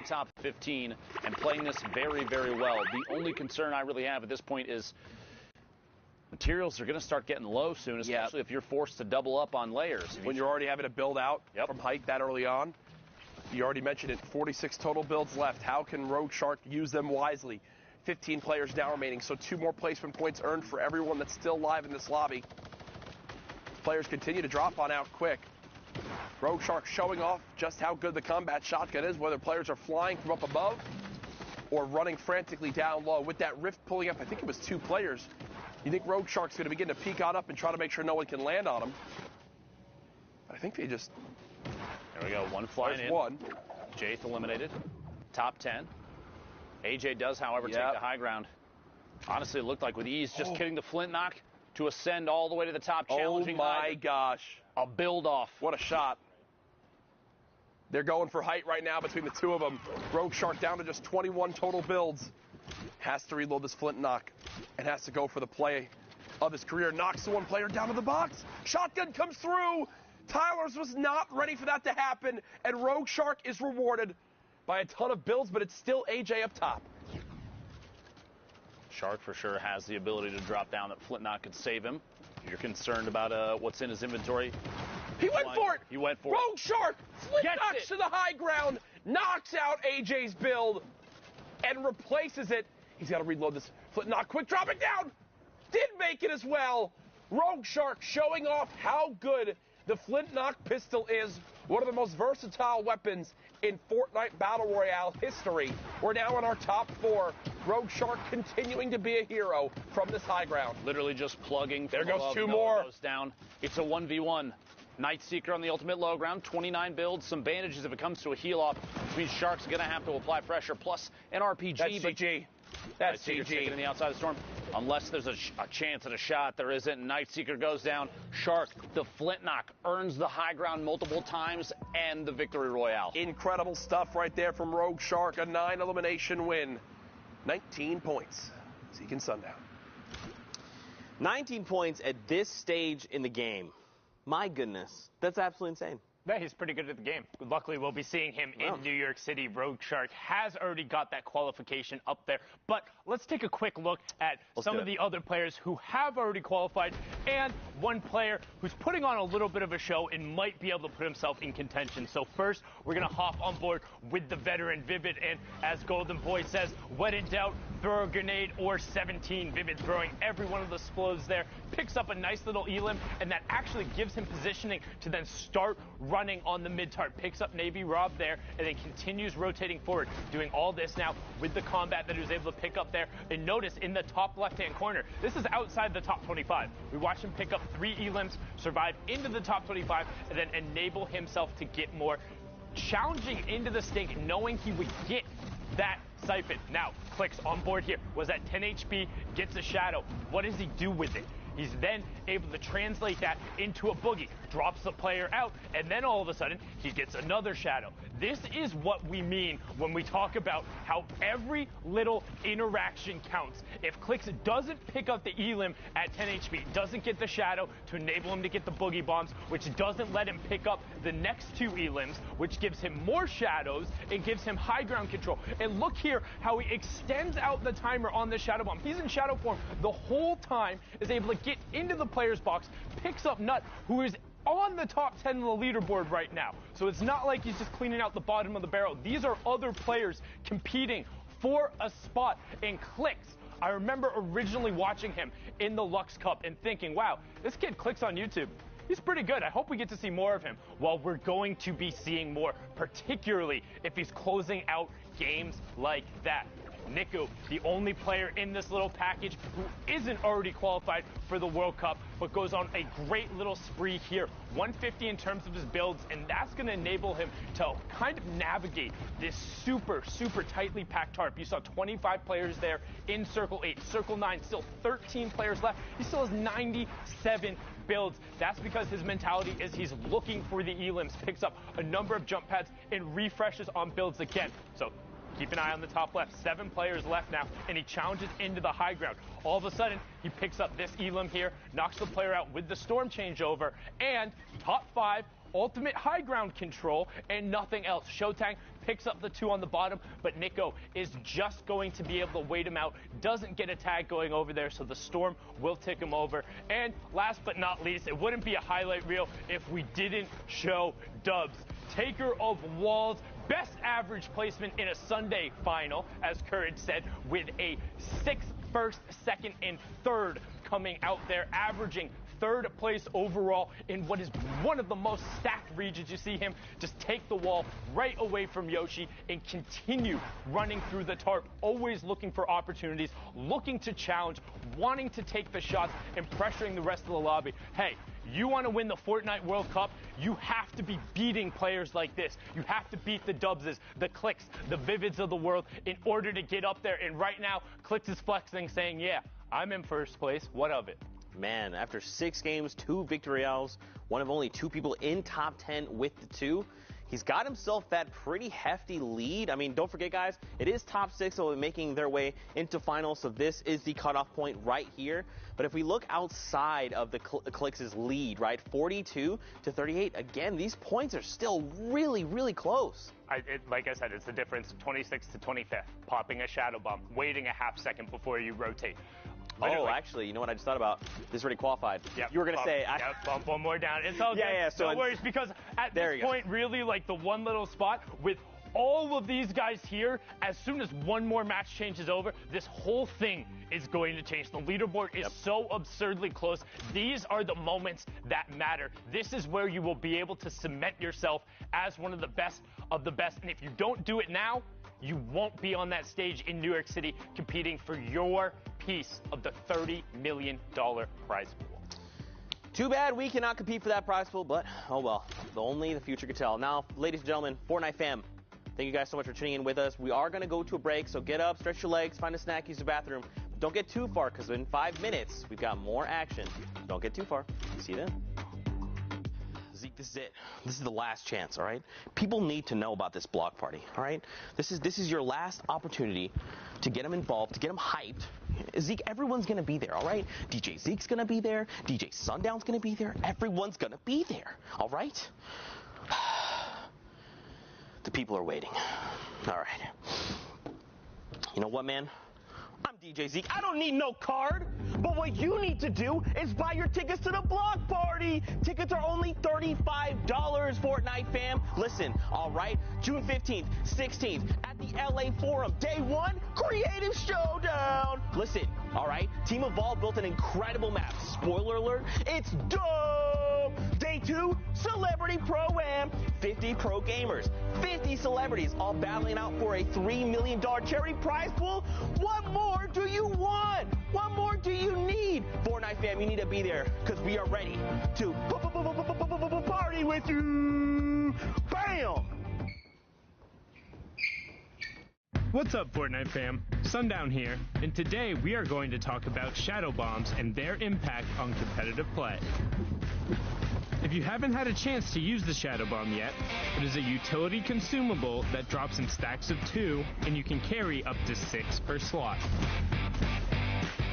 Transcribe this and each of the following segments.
top 15 and playing this very, very well. The only concern I really have at this point is materials are going to start getting low soon, especially if you're forced to double up on layers. When you're already having to build out from height that early on. You already mentioned it, 46 total builds left. How can Rogue Shark use them wisely? 15 players now remaining, so 2 more placement points earned for everyone that's still live in this lobby. Players continue to drop on out quick. Rogue Shark showing off just how good the combat shotgun is, whether players are flying from up above or running frantically down low. With that rift pulling up, I think it was 2 players. You think Rogue Shark's going to begin to peek on up and try to make sure no one can land on him. I think they just... There we go, one flying in. One. Jayth eliminated. Top 10. AJ does, however, take the high ground. Honestly, it looked like with ease, just getting the flint knock to ascend all the way to the top, challenging. Oh my gosh. A build off. What a shot. They're going for height right now between the 2 of them. Rogue Shark down to just 21 total builds. Has to reload this flint knock and has to go for the play of his career. Knocks the 1 player down to the box. Shotgun comes through. Tyler's was not ready for that to happen, and Rogue Shark is rewarded by a ton of builds, but it's still AJ up top. Shark for sure has the ability to drop down. That flint knock could save him. You're concerned about what's in his inventory. He went for it. He went for it. Rogue Shark flint knocks to the high ground, knocks out AJ's build, and replaces it. He's got to reload this flint knock. Quick, drop it down. Did make it as well. Rogue Shark showing off how good the flint knock pistol is, one of the most versatile weapons in Fortnite Battle Royale history. We're now in our top 4. Rogue Shark continuing to be a hero from this high ground. Literally just plugging. There goes 2 more. Goes down. It's a 1v1. Nightseeker on the ultimate low ground, 29 builds, some bandages if it comes to a heal off, which means Shark's going to have to apply pressure, plus an RPG. That's GG. That's GG. In the outside of the storm. Unless there's a chance at a shot, there isn't. Nightseeker goes down. Shark, the flint knock, earns the high ground multiple times and the victory royale. Incredible stuff right there from Rogue Shark. A 9 elimination win. 19 points. Zeke and Sundown. 19 points at this stage in the game. My goodness. That's absolutely insane. Yeah, he's pretty good at the game. Luckily, we'll be seeing him in New York City. Rogue Shark has already got that qualification up there. But let's take a quick look at some of the other players who have already qualified and one player who's putting on a little bit of a show and might be able to put himself in contention. So first, we're going to hop on board with the veteran Vivid. And as Golden Boy says, when in doubt, throw a grenade or 17. Vivid throwing every one of the explodes there. Picks up a nice little elim, and that actually gives him positioning to then start running on the mid-tart. Picks up Navy Rob there, and then continues rotating forward, doing all this now with the combat that he was able to pick up there. And notice in the top left-hand corner, this is outside the top 25. We watched him pick up 3 elims, survive into the top 25, and then enable himself to get more. Challenging into the stink, knowing he would get that siphon. Now, Clicks on board here, was at 10 HP, gets a shadow. What does he do with it? He's then able to translate that into a boogie, drops the player out, and then all of a sudden, he gets another shadow. This is what we mean when we talk about how every little interaction counts. If Clicks doesn't pick up the elim at 10 HP, doesn't get the shadow to enable him to get the boogie bombs, which doesn't let him pick up the next 2 elims, which gives him more shadows and gives him high ground control. And look here how he extends out the timer on the shadow bomb. He's in shadow form the whole time, is able to get into the player's box, picks up Nut, who is on the top 10 of the leaderboard right now. So it's not like he's just cleaning out the bottom of the barrel. These are other players competing for a spot. And Clicks, I remember originally watching him in the Lux Cup and thinking, wow, this kid Clicks on YouTube. He's pretty good. I hope we get to see more of him. Well, we're going to be seeing more, particularly if he's closing out games like that. Niku, the only player in this little package who isn't already qualified for the World Cup, but goes on a great little spree here. 150 in terms of his builds, and that's going to enable him to kind of navigate this super, super tightly packed tarp. You saw 25 players there in Circle 8. Circle 9, still 13 players left. He still has 97 builds. That's because his mentality is he's looking for the elims, picks up a number of jump pads, and refreshes on builds again. So keep an eye on the top left. 7 players left now, and he challenges into the high ground. All of a sudden, he picks up this elim here, knocks the player out with the storm changeover, and top 5 ultimate high ground control and nothing else. Showtang picks up the 2 on the bottom, but Nico is just going to be able to wait him out. Doesn't get a tag going over there, so the Storm will tick him over. And last but not least, it wouldn't be a highlight reel if we didn't show Dubs. Taker of walls, best average placement in a Sunday final, as Courage said, with a 6th, 1st, 2nd, and 3rd coming out there, averaging 3rd place overall in what is one of the most stacked regions. You see him just take the wall right away from Yoshi and continue running through the tarp, always looking for opportunities, looking to challenge, wanting to take the shots, and pressuring the rest of the lobby. Hey, you want to win the Fortnite World Cup, you have to be beating players like this. You have to beat the Dubses, the Clicks, the Vivids of the world in order to get up there. And right now, Clicks is flexing, saying, yeah, I'm in 1st place. What of it? Man, after 6 games, 2 victory royales, one of only 2 people in top 10 with the 2, he's got himself that pretty hefty lead. I mean, don't forget, guys, it is top 6, so making their way into finals, so this is the cutoff point right here. But if we look outside of the Clicks' lead, right, 42 to 38, again, these points are still really, really close. Like I said, it's the difference, 26 to 25th, popping a shadow bomb, waiting a half second before you rotate. Literally. Oh, actually, you know what I just thought about? This already qualified. Yep. You were going to say... Bump one more down. It's all good. Yeah, so no worries, because at this point, really, like the one little spot with all of these guys here, as soon as one more match changes over, this whole thing is going to change. The leaderboard is so absurdly close. These are the moments that matter. This is where you will be able to cement yourself as one of the best of the best. And if you don't do it now, you won't be on that stage in New York City competing for your piece of the $30 million prize pool. Too bad we cannot compete for that prize pool, but oh well, only the future can tell. Now, ladies and gentlemen, Fortnite fam, thank you guys so much for tuning in with us. We are going to go to a break, so get up, stretch your legs, find a snack, use the bathroom. But don't get too far, because in 5 minutes, we've got more action. Don't get too far. See you then. Zeke, this is it. This is the last chance, all right? People need to know about this block party, all right? This is your last opportunity to get them involved, to get them hyped. Zeke, everyone's going to be there, all right? DJ Zeke's going to be there. DJ Sundown's going to be there. Everyone's going to be there, all right? The people are waiting. All right. You know what, man? I'm DJ Zeke. I don't need no card. But what you need to do is buy your tickets to the block party. Tickets are only $35, Fortnite fam. Listen, all right, June 15th, 16th at the LA Forum. Day 1, Creative Showdown. Listen, all right, Team Evolve built an incredible map. Spoiler alert, it's dope. Day 2, Celebrity Pro-Am. 50 pro gamers, 50 celebrities, all battling out for a $3 million charity prize pool. What more do you want? What more do you need? Fortnite fam, you need to be there because we are ready to party with you. Bam! What's up, Fortnite fam? Sundown here, and today we are going to talk about shadow bombs and their impact on competitive play. If you haven't had a chance to use the shadow bomb yet, it is a utility consumable that drops in stacks of 2, and you can carry up to 6 per slot.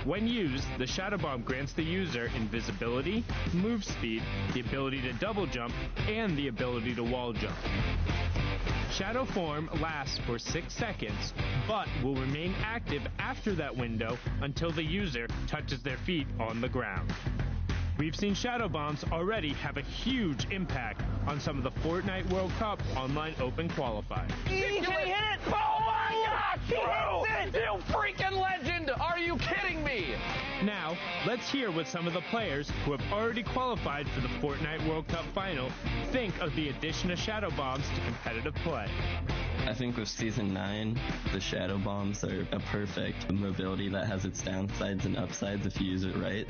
When used, the shadow bomb grants the user invisibility, move speed, the ability to double jump, and the ability to wall jump. Shadow form lasts for 6 seconds, but will remain active after that window until the user touches their feet on the ground. We've seen shadow bombs already have a huge impact on some of the Fortnite World Cup online open qualifiers. Can he hit it? Oh my gosh! He hits it! You freaking legend! Are you kidding me? Now, let's hear what some of the players who have already qualified for the Fortnite World Cup final think of the addition of shadow bombs to competitive play. I think with Season 9, the shadow bombs are a perfect mobility that has its downsides and upsides if you use it right.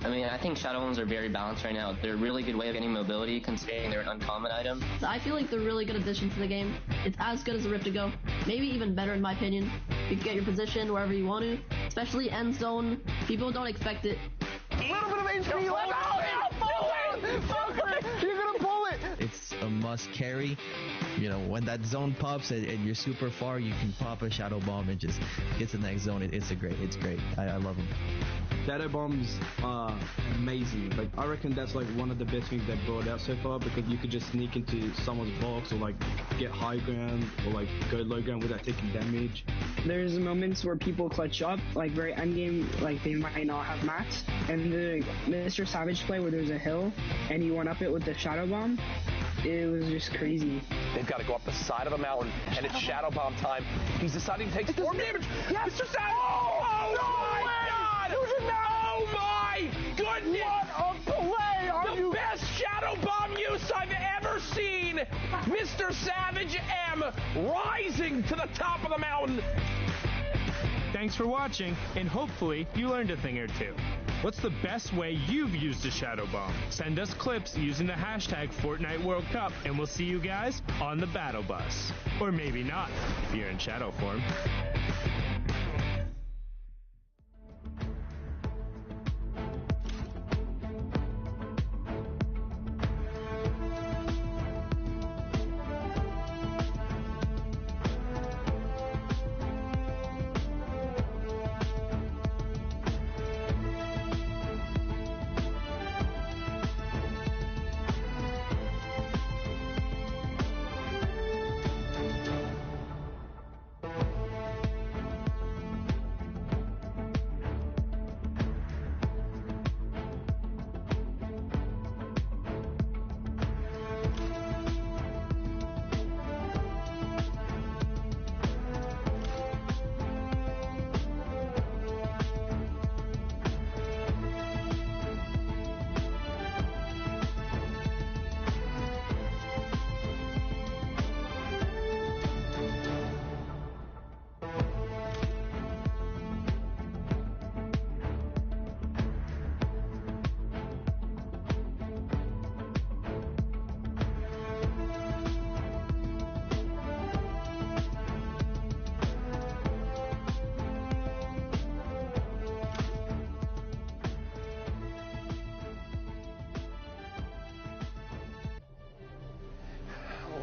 I mean, I think shadow bombs are very balanced right now. They're a really good way of getting mobility considering they're an uncommon item. So I feel like they're a really good addition to the game. It's as good as a Rift to Go. Maybe even better in my opinion. You can get your position wherever you want to, especially end zone. People don't expect it. A little bit of HP left. You're gonna pull it! It's a must carry. You know, when that zone pops and you're super far, you can pop a shadow bomb and just get to the next zone. It's great. I love them. Shadow bombs are amazing. Like, I reckon that's like one of the best things they've brought out so far, because you could just sneak into someone's box or like get high ground or like go low ground without taking damage. There's moments where people clutch up, like very end game, like they might not have mats, and the Mr. Savage play where there's a hill and you went up it with the shadow bomb, it was just crazy. They've got to go up the side of the mountain, and it's shadow bomb time. He's deciding to take storm damage. Yes. Mr. Savage! Oh my God! Oh my goodness! What a play! The best shadow bomb use I've ever seen. Mr. Savage M rising to the top of the mountain. Thanks for watching, and hopefully you learned a thing or two. What's the best way you've used a shadow bomb? Send us clips using the hashtag Fortnite World Cup, and we'll see you guys on the battle bus. Or maybe not, if you're in shadow form.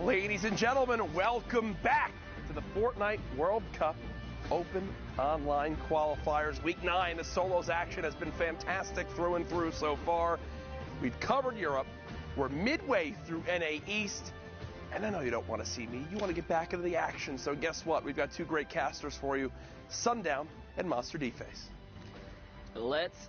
Ladies and gentlemen, welcome back to the Fortnite World Cup Open Online Qualifiers. Week 9, the solos action has been fantastic through and through so far. We've covered Europe. We're midway through NA East. And I know you don't want to see me. You want to get back into the action. So guess what? We've got two great casters for you, Sundown and Monster D-Face. Let's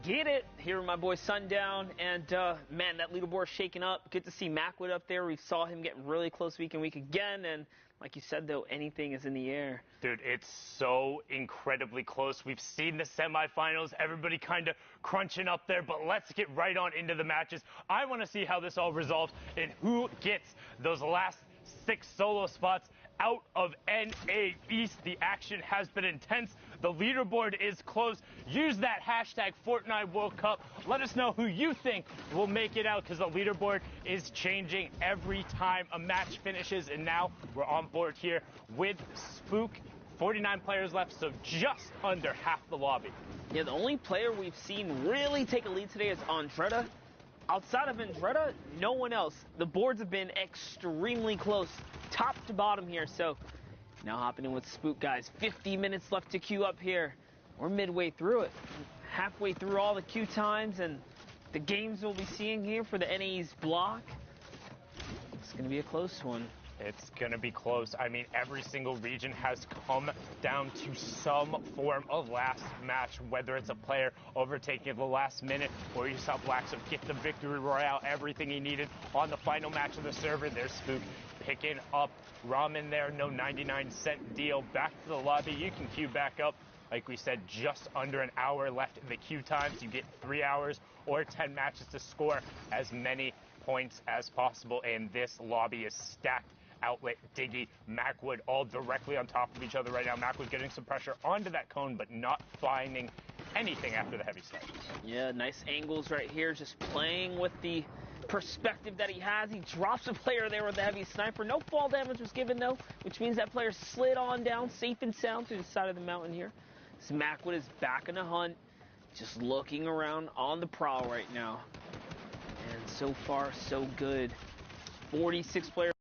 get it. Here with my boy Sundown, and man, that leaderboard shaking up. Good to see Macwood up there. We saw him getting really close week again, and like you said, though, anything is in the air. Dude, it's so incredibly close. We've seen the semifinals, everybody kind of crunching up there, but let's get right on into the matches. I want to see how this all resolves and who gets those last 6 solo spots out of NA East. The action has been intense. The leaderboard is close. Use that hashtag Fortnite World Cup. Let us know who you think will make it out, because the leaderboard is changing every time a match finishes. And now we're on board here with Spook. 49 players left, so just under half the lobby. Yeah, the only player we've seen really take a lead today is Andretta. Outside of Andretta, no one else. The boards have been extremely close, top to bottom here. So now hopping in with Spook, guys. 50 minutes left to queue up here. We're midway through it. Halfway through all the queue times and the games we'll be seeing here for the NA's block. It's going to be a close one. It's going to be close. I mean, every single region has come down to some form of last match, whether it's a player overtaking at the last minute, or you saw Blacksup get the victory royale, everything he needed on the final match of the server. There's Spook picking up Ramen there, no 99-cent deal. Back to the lobby. You can queue back up. Like we said, just under an hour left in the queue times. You get 3 hours or 10 matches to score as many points as possible, and this lobby is stacked. Outlet, Diggy, Macwood, all directly on top of each other right now. Macwood getting some pressure onto that cone, but not finding anything after the heavy snipe. Yeah, nice angles right here, just playing with the perspective that he has. He drops a player there with the heavy sniper. No fall damage was given, though, which means that player slid on down safe and sound through the side of the mountain here. So Macwood is back in the hunt, just looking around on the prowl right now. And so far, so good. 46 players.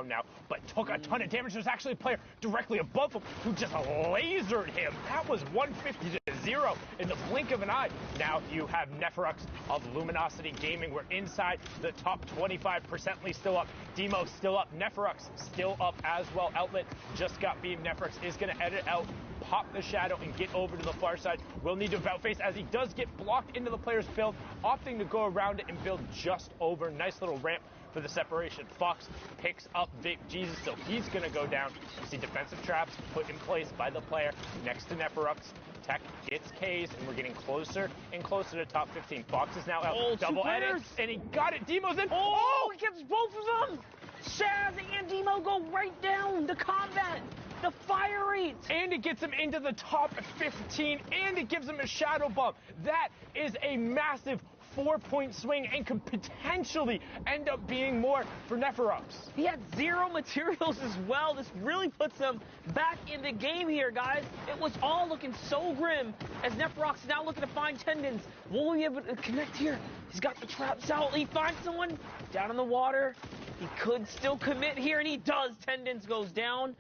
compound now, but took a ton of damage. There's actually a player directly above him who just lasered him. That was 150-0 in the blink of an eye. Now you have Neferux of Luminosity Gaming. We're inside the top 25%ly still up. Demo still up. Neferux still up as well. Outlet just got beamed. Neferux is going to edit out, pop the shadow, and get over to the far side. Will need to about face as he does get blocked into the player's build, opting to go around it and build just over. Nice little ramp for the separation. Fox picks up Vape Jesus, so he's going to go down. You see defensive traps put in place by the player next to Neferux. Tech gets K's, and we're getting closer and closer to top 15. Fox is now out. Double edit, and he got it. Demo's in. Oh, he gets both of them. Shaz and Demo go right down. The combat, the fire rate. And it gets him into the top 15, and it gives him a shadow bomb. That is a massive 4-point swing and could potentially end up being more for Neferux. He had 0 materials as well. This really puts him back in the game here, guys. It was all looking so grim as Neferux is now looking to find tendons. Will he be able to connect here? He's got the traps out. He finds someone down in the water. He could still commit here, and he does. Tendons goes down.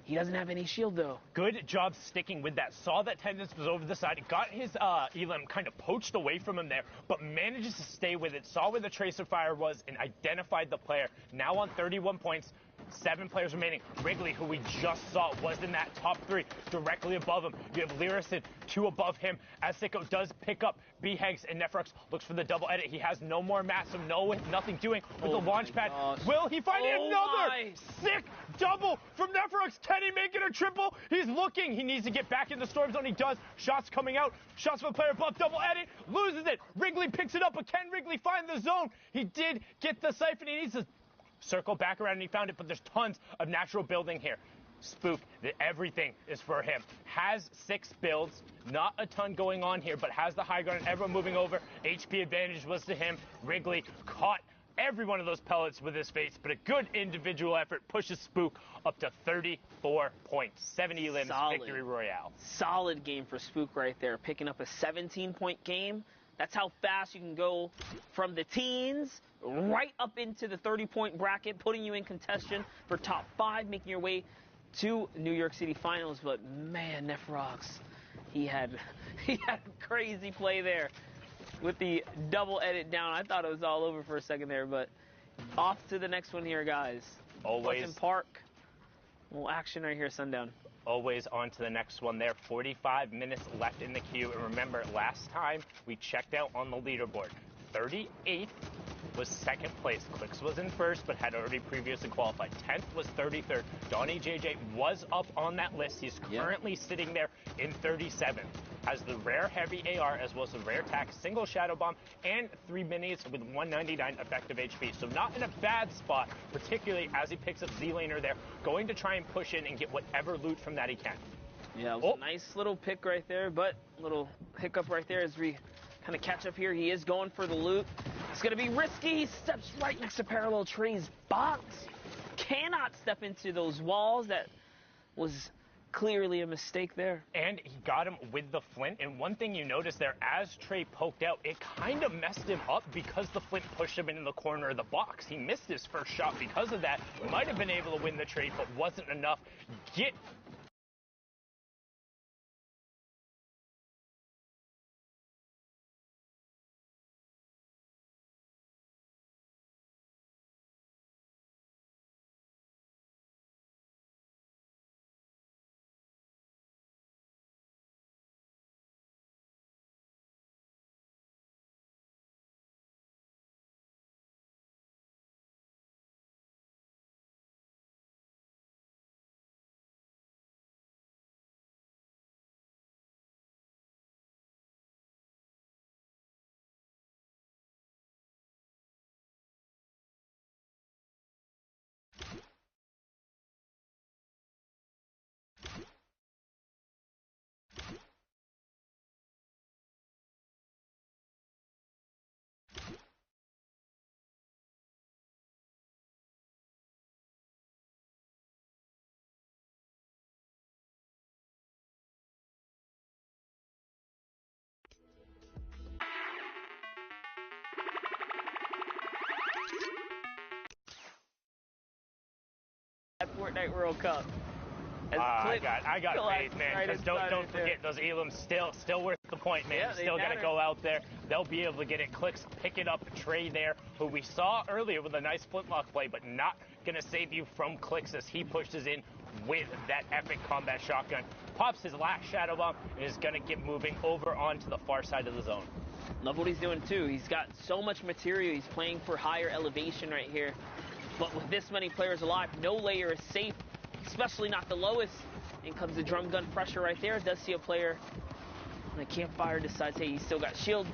He doesn't have any shield, though. Good job sticking with that. Saw that Tendons was over the side. Got his Elim kind of poached away from him there, but manages to stay with it. Saw where the Tracer Fire was and identified the player. Now on 31 points. 7 players remaining. Wrigley, who we just saw, was in that top 3, directly above him. You have Lyricid 2 above him, as Sicko does pick up B-Hegs, and Neferux looks for the double edit. He has no more mats, so nothing doing with the launch pad. Will he find another sick double from Neferux? Can he make it a triple? He's looking. He needs to get back in the storm zone. He does. Shots coming out. Shots from the player above. Double edit. Loses it. Wrigley picks it up, but can Wrigley find the zone? He did get the siphon. He needs to circle back around, and he found it, but there's tons of natural building here. Spook, everything is for him. Has 6 builds, not a ton going on here, but has the high ground, and everyone moving over. HP advantage was to him. Wrigley caught every one of those pellets with his face, but a good individual effort pushes Spook up to 34 points. 70 limbs, victory royale. Solid game for Spook right there, picking up a 17-point game. That's how fast you can go from the teens right up into the 30-point bracket, putting you in contention for top 5, making your way to New York City Finals. But man, Neferux, he had crazy play there with the double edit down. I thought it was all over for a second there, but off to the next one here, guys. Always. Hudson Park. A little action right here, Sundown. Always on to the next one there. 45 minutes left in the queue. And remember, last time we checked out on the leaderboard, 38th was second place. Clicks was in first, but had already previously qualified. 10th was 33rd. Donnie JJ was up on that list. He's currently sitting there in 37th. Has the rare heavy AR as well as the rare tac, single shadow bomb, and 3 minis with 199 effective HP. So not in a bad spot, particularly as he picks up Z-Laner there, going to try and push in and get whatever loot from that he can. Yeah, it was a nice little pick right there, but little hiccup right there as we kind of catch up here. He is going for the loot. It's going to be risky. He steps right next to Parallel Tree's box. Cannot step into those walls. That was clearly a mistake there. And he got him with the flint. And one thing you notice there, as Trey poked out, it kind of messed him up because the flint pushed him into the corner of the box. He missed his first shot because of that. Might have been able to win the trade, but wasn't enough. Get Fortnite World Cup. I got faith, man. Because don't forget, those elims still worth the point, man. Yeah, you still got to go out there. They'll be able to get it. Clicks, pick it up. Trey there, who we saw earlier with a nice flintlock play, but not going to save you from Clicks as he pushes in with that epic combat shotgun. Pops his last Shadow Bomb and is going to get moving over onto the far side of the zone. Love what he's doing, too. He's got so much material. He's playing for higher elevation right here. But with this many players alive, no layer is safe, especially not the lowest. In comes the drum gun pressure right there. Does see a player on the campfire, decides, hey, he's still got shield.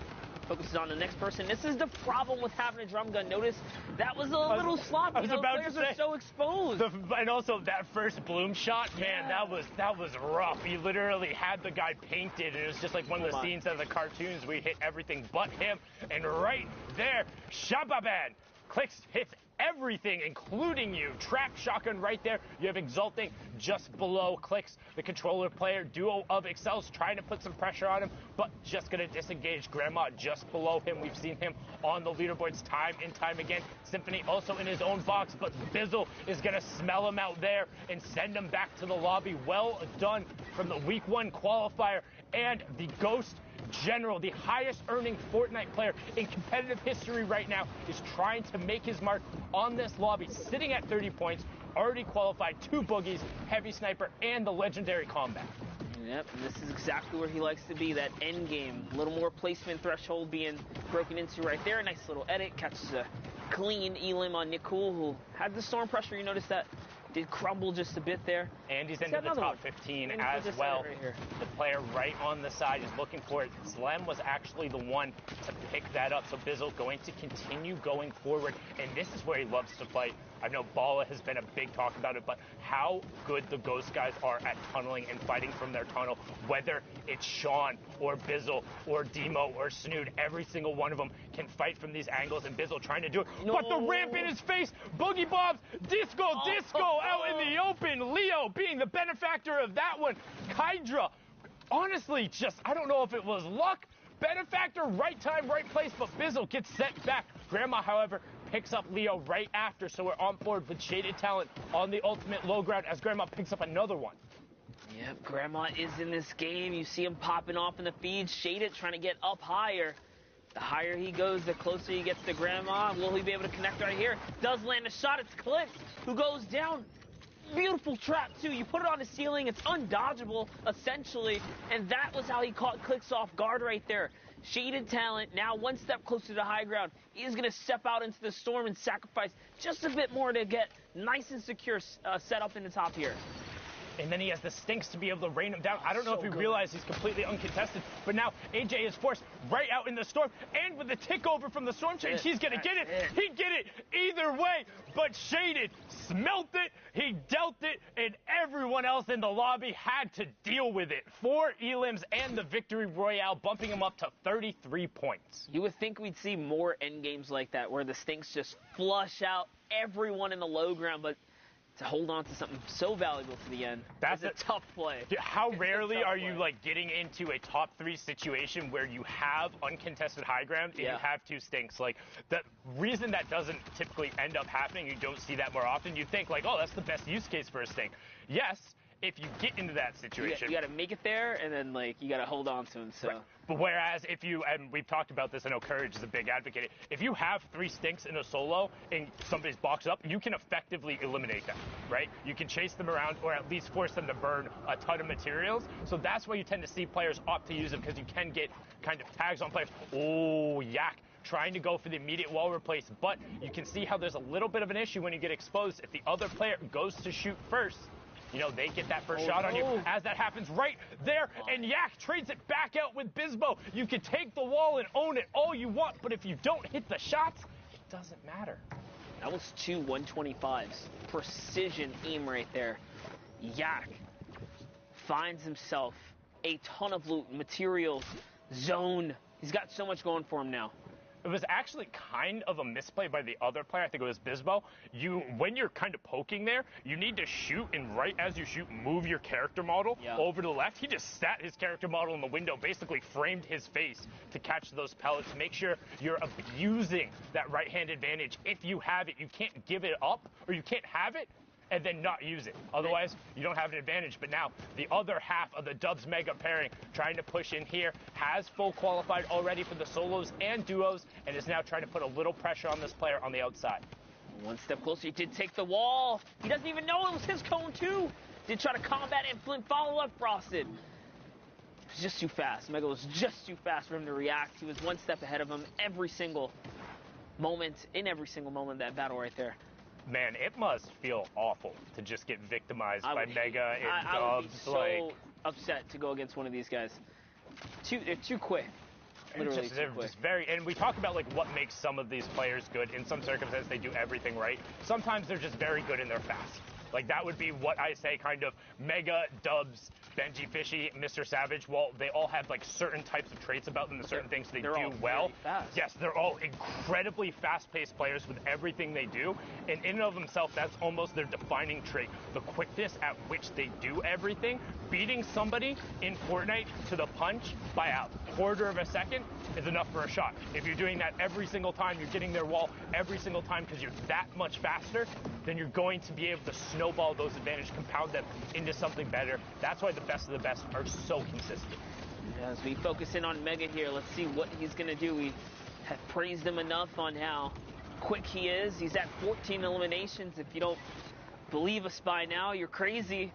Focuses on the next person. This is the problem with having a drum gun. Notice that was a little sloppy. Those players are so exposed. And also that first bloom shot, man, that was rough. He literally had the guy painted, and it was just like one of the scenes of the cartoons. We hit everything but him, and right there, Shababan. Clicks hits everything, including you. Trap shotgun right there. You have Exulting just below Clicks. The controller player, duo of Excels, trying to put some pressure on him, but just going to disengage. Grandma just below him. We've seen him on the leaderboards time and time again. Symphony also in his own box, but Bizzle is going to smell him out there and send him back to the lobby. Well done from the week 1 qualifier. And the Ghost General, the highest earning Fortnite player in competitive history right now, is trying to make his mark on this lobby, sitting at 30 points, already qualified 2 boogies, heavy sniper, and the legendary combat. Yep, and this is exactly where he likes to be, that end game. A little more placement threshold being broken into right there. A nice little edit, catches a clean elim on Nicole, who had the storm pressure. You notice that did crumble just a bit there. And he's into the top 15 as well. Right, the player right on the side is looking for it. Slem was actually the one to pick that up. So Bizzle going to continue going forward. And this is where he loves to fight. I know Bala has been a big talk about it, but how good the Ghost guys are at tunneling and fighting from their tunnel, whether it's Sean or Bizzle or Demo or Snood, every single one of them can fight from these angles, and Bizzle trying to do it. No. But the ramp in his face, Boogie Bombs, Disco out in the open. Leo being the benefactor of that one. Kydra, honestly, just, I don't know if it was luck, benefactor, right time, right place, but Bizzle gets sent back. Grandma, however, picks up Leo right after, so we're on board with Shaded Talent on the ultimate low ground as Grandma picks up another one. Yep, Grandma is in this game. You see him popping off in the feed. Shaded trying to get up higher. The higher he goes, the closer he gets to Grandma. Will he be able to connect right here? Does land a shot. It's Clicks who goes down. Beautiful trap, too. You put it on the ceiling. It's undodgeable, essentially. And that was how he caught Clicks off guard right there. Shaded Talent, now one step closer to high ground. He is going to step out into the storm and sacrifice just a bit more to get nice and secure set up in the top here. And then he has the stinks to be able to rain him down. I don't know if he realized he's completely uncontested, but now AJ is forced right out in the storm, and with the tick over from the storm change, he's going to get it. He'd get it either way, but Shaded smelt it, he dealt it, and everyone else in the lobby had to deal with it. 4 elims and the victory royale, bumping him up to 33 points. You would think we'd see more end games like that, where the stinks just flush out everyone in the low ground, but to hold on to something so valuable to the end, that's a tough play. How rarely are you like getting into a top 3 situation where you have uncontested high ground and you have 2 stinks? Like, the reason that doesn't typically end up happening, you don't see that more often. You think like, oh, that's the best use case for a stink. Yes, if you get into that situation. You got to make it there, and then like you got to hold on to him. So. Right. But whereas if you, and we've talked about this, I know Courage is a big advocate, if you have 3 stinks in a solo and somebody's boxed up, you can effectively eliminate them, right? You can chase them around or at least force them to burn a ton of materials. So that's why you tend to see players opt to use them, because you can get kind of tags on players. Oh, Yak trying to go for the immediate wall replace, but you can see how there's a little bit of an issue when you get exposed. If the other player goes to shoot first, you know, they get that first shot on you. As that happens right there, and Yak trades it back out with Bizbo. You can take the wall and own it all you want, but if you don't hit the shots, it doesn't matter. That was 2 125s. Precision aim right there. Yak finds himself a ton of loot, materials, zone. He's got so much going for him now. It was actually kind of a misplay by the other player. I think it was Bizbo. When you're kind of poking there, you need to shoot, and right as you shoot, move your character model over to the left. He just sat his character model in the window, basically framed his face to catch those pellets. Make sure you're abusing that right-hand advantage. If you have it, you can't give it up, or you can't have it and then not use it. Otherwise, you don't have an advantage. But now, the other half of the Dubs Mega pairing trying to push in here, has full qualified already for the solos and duos, and is now trying to put a little pressure on this player on the outside. One step closer, he did take the wall. He doesn't even know it was his cone too. Did try to combat it, and Flint follow up Frosted. It was just too fast. Mega was just too fast for him to react. He was one step ahead of him every single moment, in every single moment of that battle right there. Man, it must feel awful to just get victimized by Mega and Dubs. I would be so upset to go against one of these guys. They're too quick. Literally they're too quick. just and we talk about like what makes some of these players good. In some circumstances, they do everything right. Sometimes they're just very good and they're fast. Like that would be what I say kind of Mega, Dubs, Benji, Fishy, Mr. Savage. Well, they all have like certain types of traits about them, the certain things they do well. Yes, they're all incredibly fast-paced players with everything they do. And in and of themselves, that's almost their defining trait. The quickness at which they do everything. Beating somebody in Fortnite to the punch by a quarter of a second is enough for a shot. If you're doing that every single time, you're getting their wall every single time because you're that much faster, then you're going to be able to snowball those advantages, compound them into something better. That's why the best of the best are so consistent. As we focus in on Mega here, let's see what he's going to do. We have praised him enough on how quick he is. He's at 14 eliminations. If you don't believe us by now, you're crazy.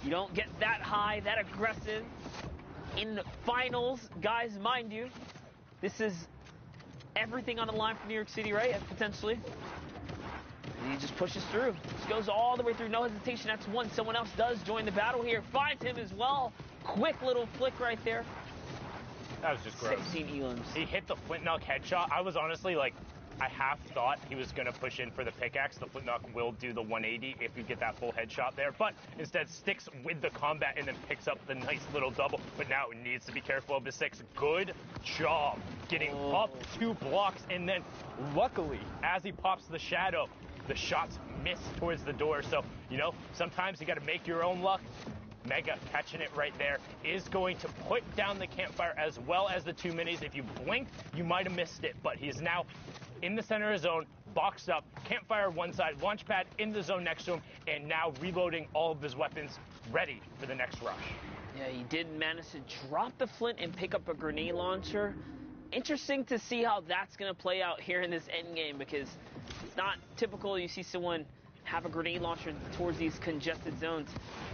You don't get that high, that aggressive in finals. Guys, mind you, this is everything on the line for New York City, right? Potentially. And he just pushes through. Just goes all the way through, no hesitation. That's one. Someone else does join the battle here. Finds him as well. Quick little flick right there. That was just gross. 16 elims. He hit the Flint Knock headshot. I was honestly like, I half thought he was going to push in for the pickaxe. The Flint Knock will do the 180 if you get that full headshot there, but instead sticks with the combat and then picks up the nice little double. But now it needs to be careful of the 6. Good job getting up 2 blocks, and then luckily, as he pops the shadow, the shots miss towards the door. So, you know, sometimes you got to make your own luck. Mega catching it right there is going to put down the campfire as well as the 2 minis. If you blink, you might have missed it, but he's now in the center of his zone, boxed up, campfire one side, launch pad in the zone next to him, and now reloading all of his weapons, ready for the next rush. Yeah, he did manage to drop the Flint and pick up a grenade launcher. Interesting to see how that's going to play out here in this end game, because it's not typical you see someone have a grenade launcher towards these congested zones.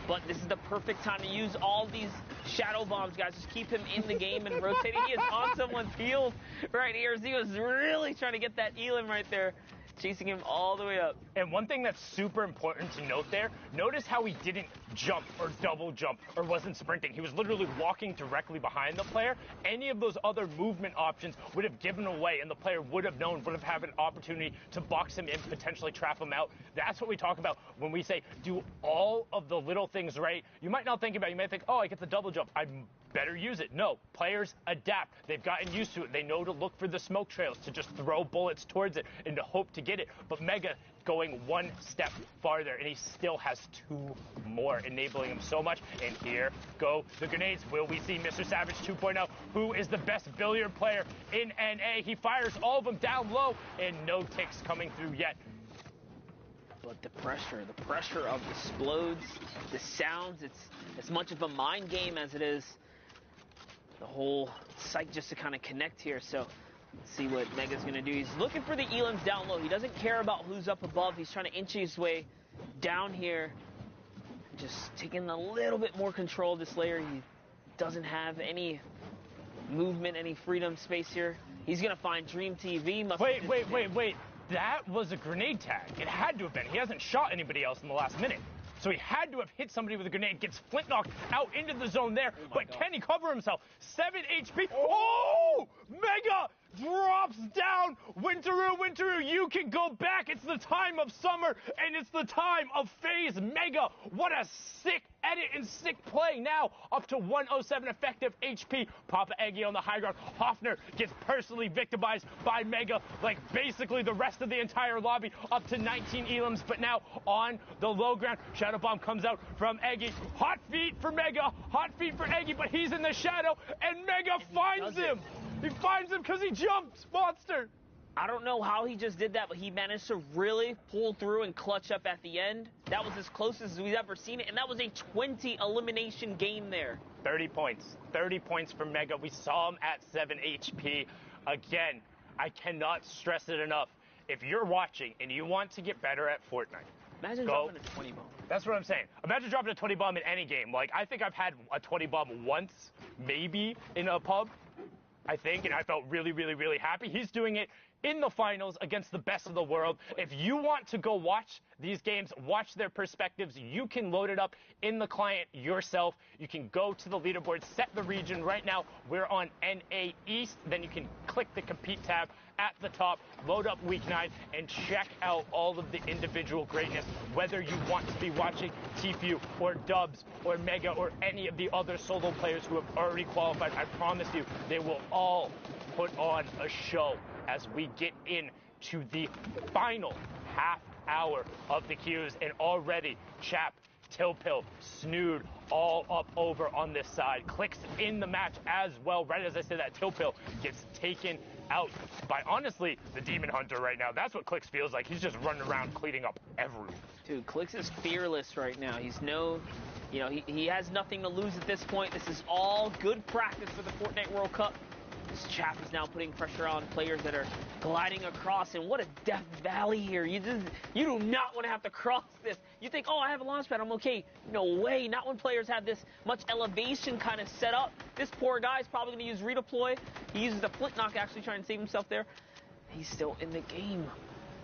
But this is the perfect time to use all these shadow bombs, guys. Just keep him in the game and rotating. He is on someone's heels right here. Z was really trying to get that elim right there, chasing him all the way up. And one thing that's super important to note there, notice how he didn't jump or double jump or wasn't sprinting. He was literally walking directly behind the player. Any of those other movement options would have given away, and the player would have known, would have had an opportunity to box him in, potentially trap him out. That's what we talk about when we say do all of the little things right. You might not think about it. You might think, oh, I get the double jump. I better use it. No, players adapt. They've gotten used to it. They know to look for the smoke trails, to just throw bullets towards it and to hope to get it. But Mega going one step farther, and he still has 2 more, enabling him so much. And here go the grenades. Will we see Mr. Savage 2.0, who is the best billiard player in NA? He fires all of them down low, and no ticks coming through yet. But the pressure of the explodes, the sounds, it's as much of a mind game as it is the whole site just to kind of connect here. So let's see what Mega's going to do. He's looking for the elims down low. He doesn't care about who's up above. He's trying to inch his way down here. Just taking a little bit more control of this layer. He doesn't have any movement, any freedom space here. He's going to find Dream TV. Wait. That was a grenade tag. It had to have been. He hasn't shot anybody else in the last minute. So he had to have hit somebody with a grenade, gets Flint knocked out into the zone there. But can he cover himself? 7 HP. Oh! Mega drops down. Winteroo, you can go back. It's the time of summer, and it's the time of FaZe Mega. What a sick edit and sick play. Now up to 107 effective HP. Papa Eggy on the high ground. Hoffner gets personally victimized by Mega, like basically the rest of the entire lobby, up to 19 elims. But now on the low ground, Shadow Bomb comes out from Eggy. Hot feet for Mega, hot feet for Eggy, but he's in the shadow, and Mega finds him. He finds him because he jumped, monster. I don't know how he just did that, but he managed to really pull through and clutch up at the end. That was as close as we've ever seen it, and that was a 20 elimination game there. 30 points. 30 points for Mega. We saw him at 7 HP. Again, I cannot stress it enough. If you're watching and you want to get better at Fortnite, imagine dropping a 20 bomb. That's what I'm saying. Imagine dropping a 20 bomb in any game. Like, I think I've had a 20 bomb once, maybe, in a pub, I think, and I felt really, really, really happy. He's doing it in the finals against the best of the world. If you want to go watch these games, watch their perspectives, you can load it up in the client yourself. You can go to the leaderboard, set the region. Right now, we're on NA East. Then you can click the Compete tab at the top, load up Week 9, and check out all of the individual greatness, whether you want to be watching Tfue or Dubs or Mega or any of the other solo players who have already qualified. I promise you, they will all put on a show as we get into the final half hour of the queues. And already, Chap, Tilpil, Snood, all up over on this side. Clicks in the match as well. Right as I said that, Tilpil gets taken out by, honestly, the Demon Hunter right now. That's what Clicks feels like. He's just running around cleaning up everyone. Dude, Clicks is fearless right now. He's he has nothing to lose at this point. This is all good practice for the Fortnite World Cup. This Chap is now putting pressure on players that are gliding across, and what a death valley here. You do not want to have to cross this. You think, oh, I have a launch pad, I'm okay. No way, not when players have this much elevation kind of set up. This poor guy's probably going to use redeploy. He uses the flint knock, actually trying to save himself there. He's still in the game.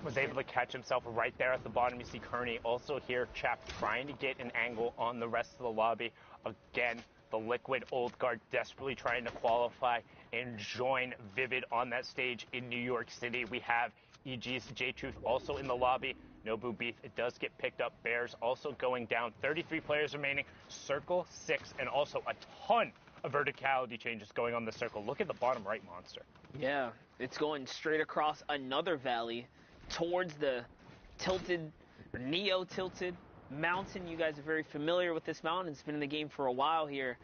Was able to catch himself right there at the bottom. You see Kearney also here, Chap trying to get an angle on the rest of the lobby. Again, the Liquid Old Guard desperately trying to qualify and join Vivid on that stage in New York City. We have EG's J-Truth also in the lobby. Nobu Beef, it does get picked up. Bears also going down. 33 players remaining. Circle 6, and also a ton of verticality changes going on the circle. Look at the bottom right monster. Yeah, it's going straight across another valley towards the tilted, or neo-tilted mountain. You guys are very familiar with this mountain. It's been in the game for a while here.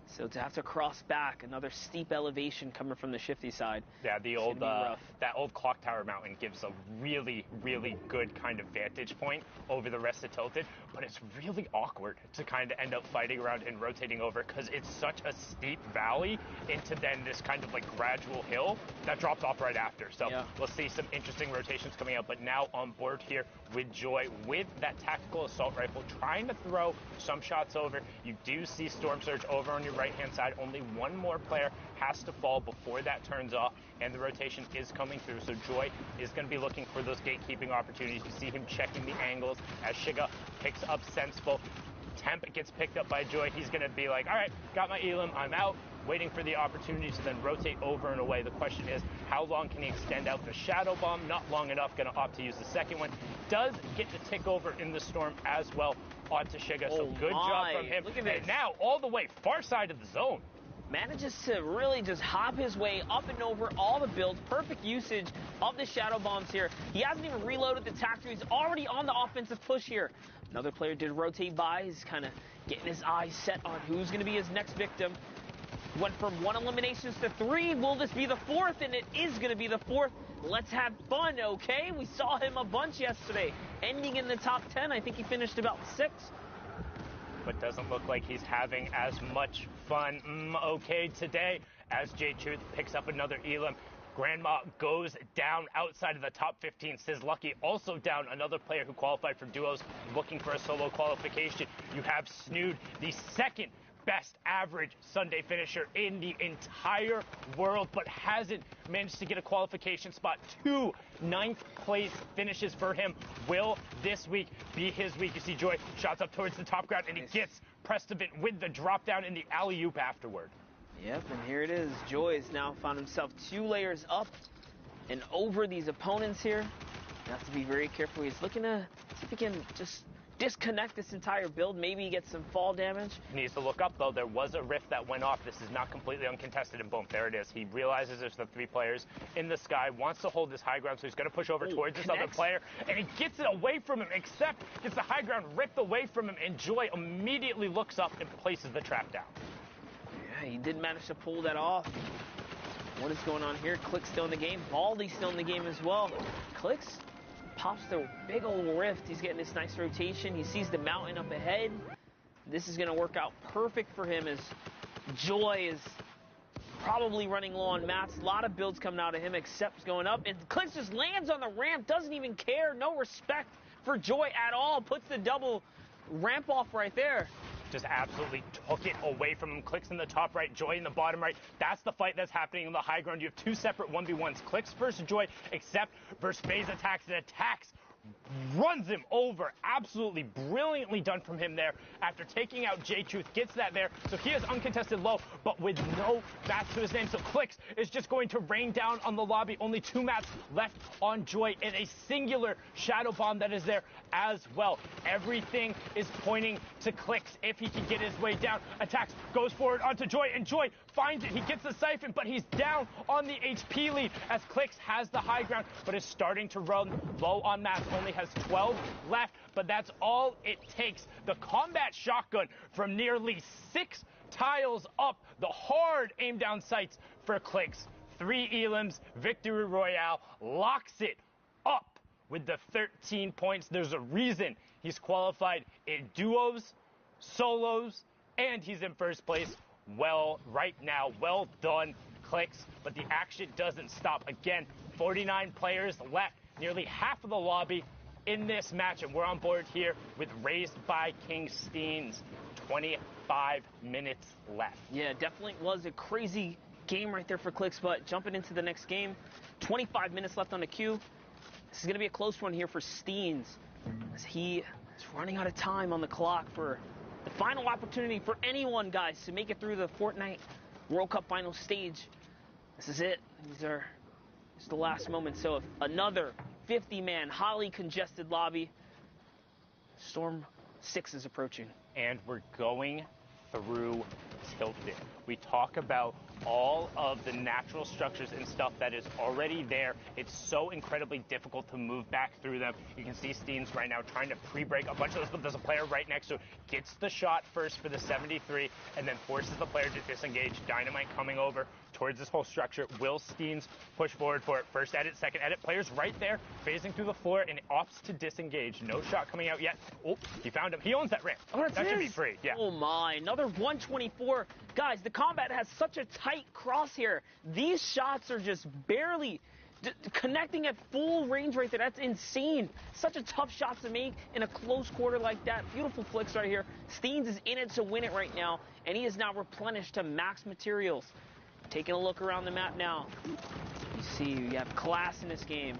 So to have to cross back, another steep elevation coming from the shifty side. Yeah, that old clock tower mountain gives a really, really good kind of vantage point over the rest of Tilted, but it's really awkward to kind of end up fighting around and rotating over because it's such a steep valley into then this kind of like gradual hill that drops off right after. So yeah, we'll see some interesting rotations coming out, but now on board here with Joy with that tactical assault rifle, trying to throw some shots over. You do see Storm Surge over on your right-hand side. Only one more player has to fall before that turns off, and the rotation is coming through. So Joy is going to be looking for those gatekeeping opportunities. You see him checking the angles as Shiga picks up Sensible. Temp gets picked up by Joy. He's going to be like, all right, got my Elim, I'm out. Waiting for the opportunity to then rotate over and away. The question is, how long can he extend out the Shadow Bomb? Not long enough. Going to opt to use the second one. Does get to tick over in the storm as well onto Shiga. So good job from him. Look at this. And now all the way far side of the zone. Manages to really just hop his way up and over all the builds. Perfect usage of the Shadow Bombs here. He hasn't even reloaded the Tactor. He's already on the offensive push here. Another player did rotate by. He's kind of getting his eyes set on who's going to be his next victim. Went from 1 eliminations to 3. Will this be the 4th? And it is going to be the 4th. Let's have fun, okay? We saw him a bunch yesterday, ending in the top 10. I think he finished about 6. But doesn't look like he's having as much fun, okay, today, as J-Truth picks up another Elim. Grandma goes down outside of the top 15. Says Lucky also down, another player who qualified for duos, looking for a solo qualification. You have Snood, the second best average Sunday finisher in the entire world, but hasn't managed to get a qualification spot. 2 9th place finishes for him. Will this week be his week? You see Joy shots up towards the top ground, and he gets Prestovit with the drop down in the alley-oop afterward. Yep, and here it is. Joy has now found himself 2 layers up and over these opponents here. You have to be very careful. He's looking to see if he can just disconnect this entire build. Maybe he gets some fall damage. Needs to look up, though. There was a rift that went off. This is not completely uncontested, and boom, there it is. He realizes there's the 3 players in the sky, wants to hold this high ground, so he's going to push over towards this other player, and he gets it away from him, except gets the high ground ripped away from him, and Joy immediately looks up and places the trap down. Yeah, he did manage to pull that off. What is going on here? Click's still in the game. Baldy's still in the game as well. Click's pops the big old rift. He's getting this nice rotation. He sees the mountain up ahead. This is going to work out perfect for him as Joy is probably running low on mats. A lot of builds coming out of him, except going up. And Click just lands on the ramp, doesn't even care. No respect for Joy at all. Puts the double ramp off right there. Just absolutely took it away from him. Clicks in the top right, Joy in the bottom right. That's the fight that's happening in the high ground. You have two separate 1v1s. Clicks versus Joy, except versus FaZe attacks and attacks. Runs him over. Absolutely brilliantly done from him there. After taking out J-Truth, gets that there. So he has uncontested low, but with no mats to his name. So Clicks is just going to rain down on the lobby. Only 2 mats left on Joy and a singular shadow bomb that is there as well. Everything is pointing to Clicks if he can get his way down. Attacks, goes forward onto Joy, and Joy finds it. He gets the siphon, but he's down on the HP lead as Clicks has the high ground, but is starting to run low on mats. Only has 12 left, but that's all it takes. The combat shotgun from nearly 6 tiles up, the hard aim down sights for Clicks. 3 elims, victory royale, locks it up with the 13 points. There's a reason he's qualified in duos, solos, and he's in first place. Well, right now, well done, Clicks, but the action doesn't stop. Again, 49 players left, nearly half of the lobby in this match, and we're on board here with Raised by King Steens. 25 minutes left. Yeah, definitely was a crazy game right there for Clicks, but jumping into the next game, 25 minutes left on the queue. This is going to be a close one here for Steens, as he is running out of time on the clock for the final opportunity for anyone, guys, to make it through the Fortnite World Cup final stage. This is it. It's the last moment. So if another 50-man, highly congested lobby. Storm 6 is approaching. And we're going through Tilted. We talk about all of the natural structures and stuff that is already there. It's so incredibly difficult to move back through them. You can see Steens right now trying to pre-break a bunch of those, but there's a player right next to it. Gets the shot first for the 73, and then forces the player to disengage. Dynamite coming over towards this whole structure. Will Steens push forward for it? First edit, second edit. Players right there, phasing through the floor, and opts to disengage. No shot coming out yet. Oh, he found him. He owns that ramp. Oh, that should be free. Yeah. Oh my, another 124. Guys, the combat has such a tight crosshair. These shots are just barely connecting at full range right there. That's insane. Such a tough shot to make in a close quarter like that. Beautiful flicks right here. Steens is in it to win it right now, and he is now replenished to max materials. Taking a look around the map now. You see you have class in this game.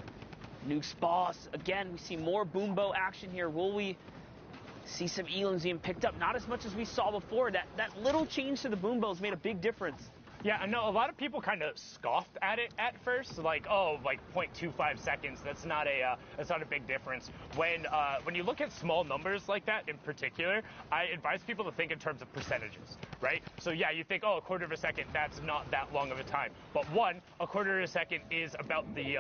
Nuke's boss. Again, we see more boombo action here. Will we see some elims being picked up? Not as much as we saw before. That little change to the boombo's made a big difference. Yeah, I know a lot of people kind of scoffed at it at first, like, oh, like 0.25 seconds. That's not a big difference. When you look at small numbers like that in particular, I advise people to think in terms of percentages, right? So yeah, you think, oh, a quarter of a second, that's not that long of a time. But one, a quarter of a second is about the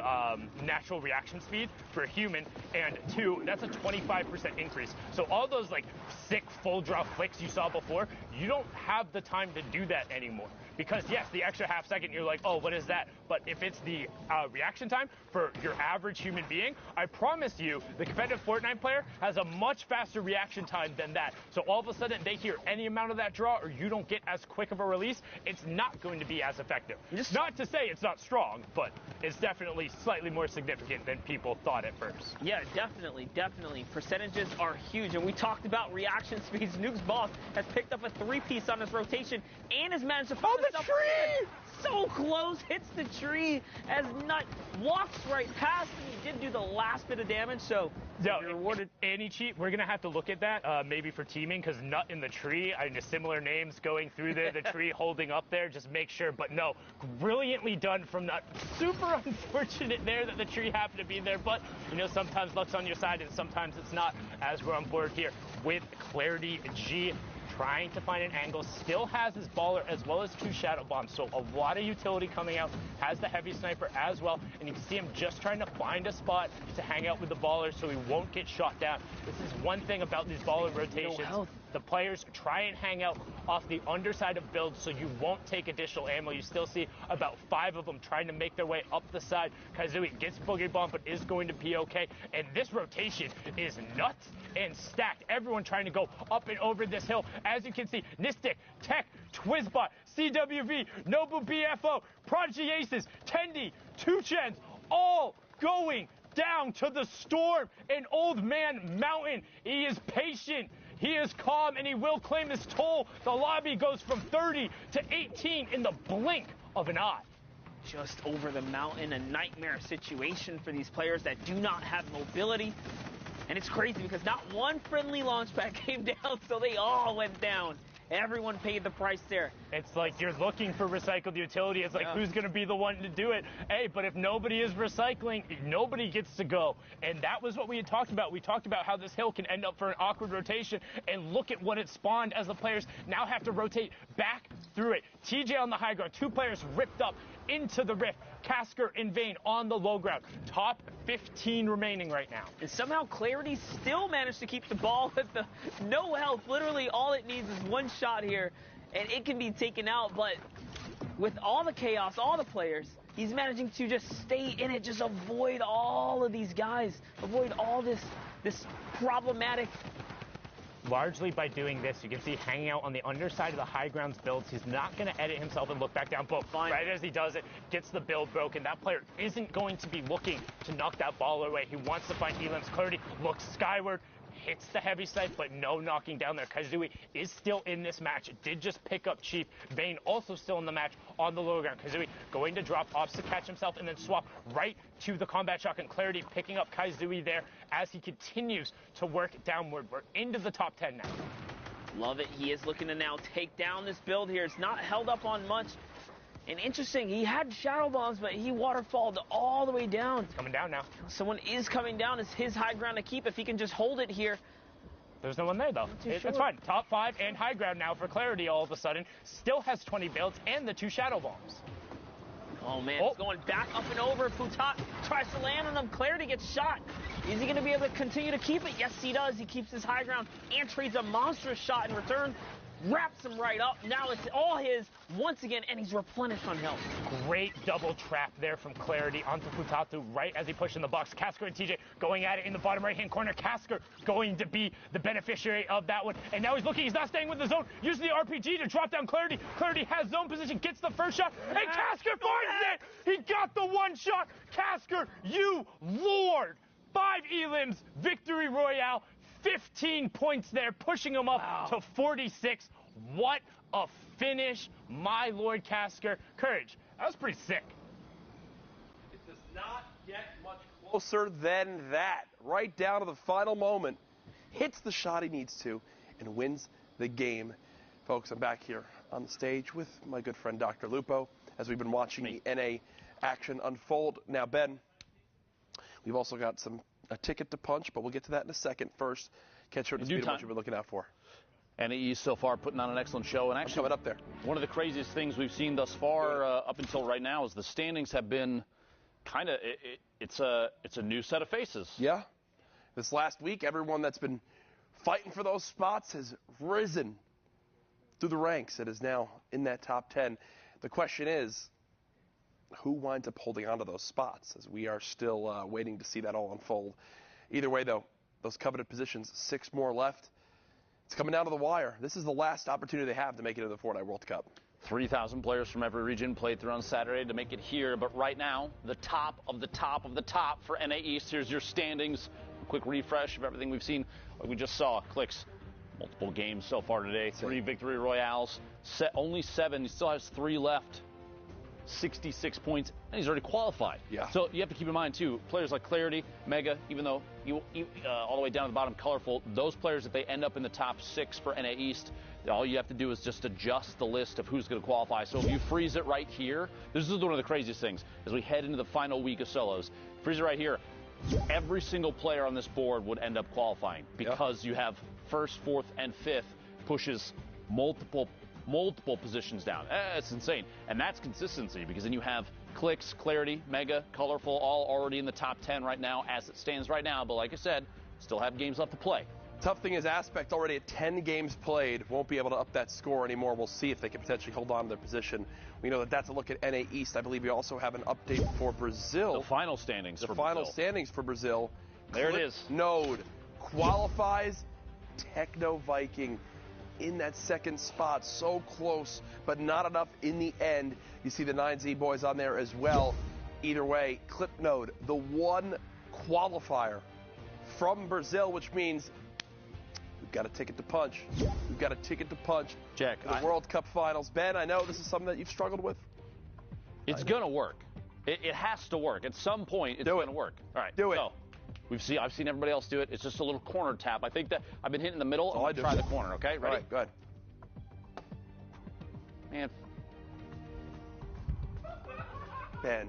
natural reaction speed for a human, and two, that's a 25% increase. So all those like sick full draw flicks you saw before, you don't have the time to do that anymore. Because yes, the extra half second, you're like, oh, what is that? But if it's the reaction time for your average human being, I promise you, the competitive Fortnite player has a much faster reaction time than that. So all of a sudden, they hear any amount of that draw, or you don't get as quick of a release, it's not going to be as effective. Not to say it's not strong, but it's definitely slightly more significant than people thought at first. Yeah, definitely. Percentages are huge, and we talked about reaction speeds. Nuke's boss has picked up a 3-piece on his rotation and has managed to find the tree! So close, hits the tree as Nut walks right past him. He did do the last bit of damage, so you're rewarded. Any cheat, we're going to have to look at that, maybe for teaming, because Nut in the tree, I mean, similar names going through the tree holding up there, just make sure. But no, brilliantly done from Nut. Super unfortunate there that the tree happened to be there, but, you know, sometimes luck's on your side and sometimes it's not, as we're on board here with Clarity G. trying to find an angle, still has his baller as well as 2 shadow bombs, so a lot of utility coming out, has the heavy sniper as well, and you can see him just trying to find a spot to hang out with the baller so he won't get shot down. This is one thing about these baller rotations. The players try and hang out off the underside of builds so you won't take additional ammo. You still see about 5 of them trying to make their way up the side. Kazui gets boogie bomb but is going to be okay. And this rotation is nuts and stacked. Everyone trying to go up and over this hill. As you can see, Nistic, Tech, Twizbot, CWV, Nobu BFO, Prodigy Aces, Tendi, 2Chens, all going down to the storm. And Old Man Mountain, he is patient. He is calm, and he will claim his toll. The lobby goes from 30 to 18 in the blink of an eye. Just over the mountain, a nightmare situation for these players that do not have mobility. And it's crazy because not one friendly launch pad came down, so they all went down. Everyone paid the price there. It's like you're looking for recycled utility. It's like, who's going to be the one to do it? Hey, but if nobody is recycling, nobody gets to go. And that was what we had talked about. We talked about how this hill can end up for an awkward rotation. And look at what it spawned as the players now have to rotate back through it. TJ on the high ground. 2 players ripped up into the rift. Casker and Vayne on the low ground. Top 15 remaining right now. And somehow Clarity still managed to keep the ball with the no health. Literally all it needs is 1 shot here and it can be taken out. But with all the chaos, all the players, he's managing to just stay in it, just avoid all of these guys, avoid all this problematic. Largely by doing this, you can see hanging out on the underside of the high grounds builds. He's not going to edit himself and look back down, but right as he does it, gets the build broken. That player isn't going to be looking to knock that ball away. He wants to find Elam's clarity, looks skyward, hits the heavy sight, but no knocking down there. Kazui is still in this match. Did just pick up Chief. Vayne also still in the match on the low ground. Kazui going to drop ops to catch himself and then swap right to the combat shotgun. Clarity picking up Kazui there as he continues to work downward. We're into the top 10 now. Love it. He is looking to now take down this build here. It's not held up on much. And interesting, he had shadow bombs, but he waterfalled all the way down. It's coming down now. Someone is coming down. It's his high ground to keep if he can just hold it here. There's no one there, though. It's fine. Top 5 and high ground now for Clarity all of a sudden. Still has 20 builds and the 2 shadow bombs. Oh, man. It's going back up and over. Futat tries to land on him. Clarity gets shot. Is he going to be able to continue to keep it? Yes, he does. He keeps his high ground and trades a monstrous shot in return. Wraps him right up. Now it's all his once again, and he's replenished on health. Great double trap there from Clarity onto Futatu right as he pushed in the box. Casker and TJ going at it in the bottom right-hand corner. Casker going to be the beneficiary of that one. And now he's looking. He's not staying with the zone. Using the RPG to drop down Clarity. Clarity has zone position, gets the first shot, and Casker finds it! He got the 1 shot. Casker, you lord! 5 elims, victory royale. 15 points there, pushing him up to 46. What a finish, my Lord Casker. Courage, that was pretty sick. It does not get much closer than that. Right down to the final moment. Hits the shot he needs to and wins the game. Folks, I'm back here on the stage with my good friend Dr. Lupo as we've been watching the NA action unfold. Now, Ben, we've also got a ticket to punch, but we'll get to that in a second. First, catch her to speed what you've been looking out for. NAE so far putting on an excellent show, and actually coming up there. One of the craziest things we've seen thus far up until right now is the standings have been kind of it's a new set of faces. Yeah, this last week, everyone that's been fighting for those spots has risen through the ranks. It is now in that top 10. The question is, who winds up holding on to those spots, as we are still waiting to see that all unfold. Either way, though, those coveted positions, 6 more left. It's coming down to the wire. This is the last opportunity they have to make it into the Fortnite World Cup. 3,000 players from every region played through on Saturday to make it here, but right now, the top of the top of the top for NA East. Here's your standings. A quick refresh of everything we've seen. Like we just saw, Clicks, multiple games so far today, 3 victory royales, only 7. He still has 3 left. 66 points, and he's already qualified. Yeah. So you have to keep in mind, too, players like Clarity, Mega, even though all the way down to the bottom, Colorful, those players, if they end up in the top 6 for NA East, all you have to do is just adjust the list of who's going to qualify. So if you freeze it right here, this is one of the craziest things, as we head into the final week of solos. Freeze it right here. Every single player on this board would end up qualifying because you have 1st, 4th, and 5th pushes multiple positions down. It's insane. And that's consistency, because then you have Clicks, Clarity, Mega, Colorful, all already in the top 10 right now as it stands right now. But like I said, still have games left to play. Tough thing is Aspect already at 10 games played, won't be able to up that score anymore. We'll see if they can potentially hold on to their position. We know that that's a look at NA East. I believe we also have an update for Brazil. The final standings for final Brazil. standings for Brazil. There it is. Node qualifies. Techno Viking in that second spot. So close, but not enough in the end. You see the 9Z boys on there as well. Either way, Clipnode, the one qualifier from Brazil, which means we've got a ticket to punch. We've got a ticket to punch. Jack, the World Cup Finals. Ben, I know this is something that you've struggled with. It's going to work. It has to work. At some point, it's going to work. All right. Do it. So, I've seen everybody else do it. It's just a little corner tap. I think that I've been hitting the middle. I'm going to try the corner, okay? Ready? All right, go ahead. Man. Ben.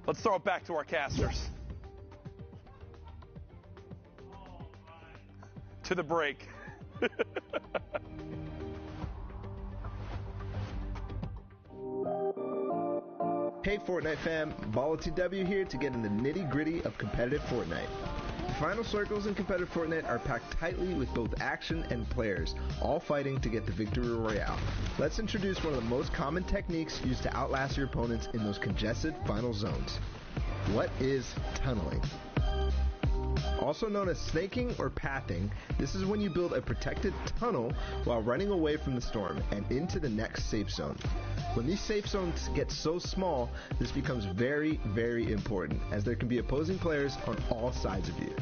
Let's throw it back to our casters. To the break. Hey Fortnite fam, BallTW here to get in the nitty-gritty of competitive Fortnite. The final circles in competitive Fortnite are packed tightly with both action and players, all fighting to get the victory royale. Let's introduce one of the most common techniques used to outlast your opponents in those congested final zones. What is tunneling? Also known as snaking or pathing, this is when you build a protected tunnel while running away from the storm and into the next safe zone. When these safe zones get so small, this becomes very, very important, as there can be opposing players on all sides of you.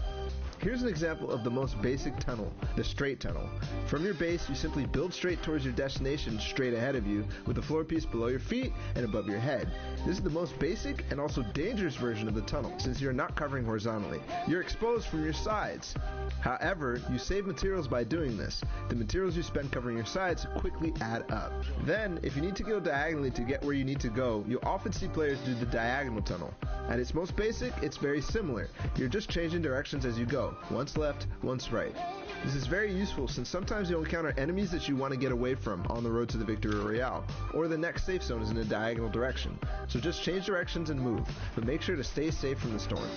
Here's an example of the most basic tunnel, the straight tunnel. From your base, you simply build straight towards your destination straight ahead of you, with the floor piece below your feet and above your head. This is the most basic and also dangerous version of the tunnel, since you're not covering horizontally. You're exposed from your sides. However, you save materials by doing this. The materials you spend covering your sides quickly add up. Then, if you need to go diagonally to get where you need to go, you'll often see players do the diagonal tunnel. At its most basic, it's very similar. You're just changing directions as you go. Once left, once right. This is very useful since sometimes you'll encounter enemies that you want to get away from on the road to the victory royale, or the next safe zone is in a diagonal direction. So just change directions and move, but make sure to stay safe from the storm.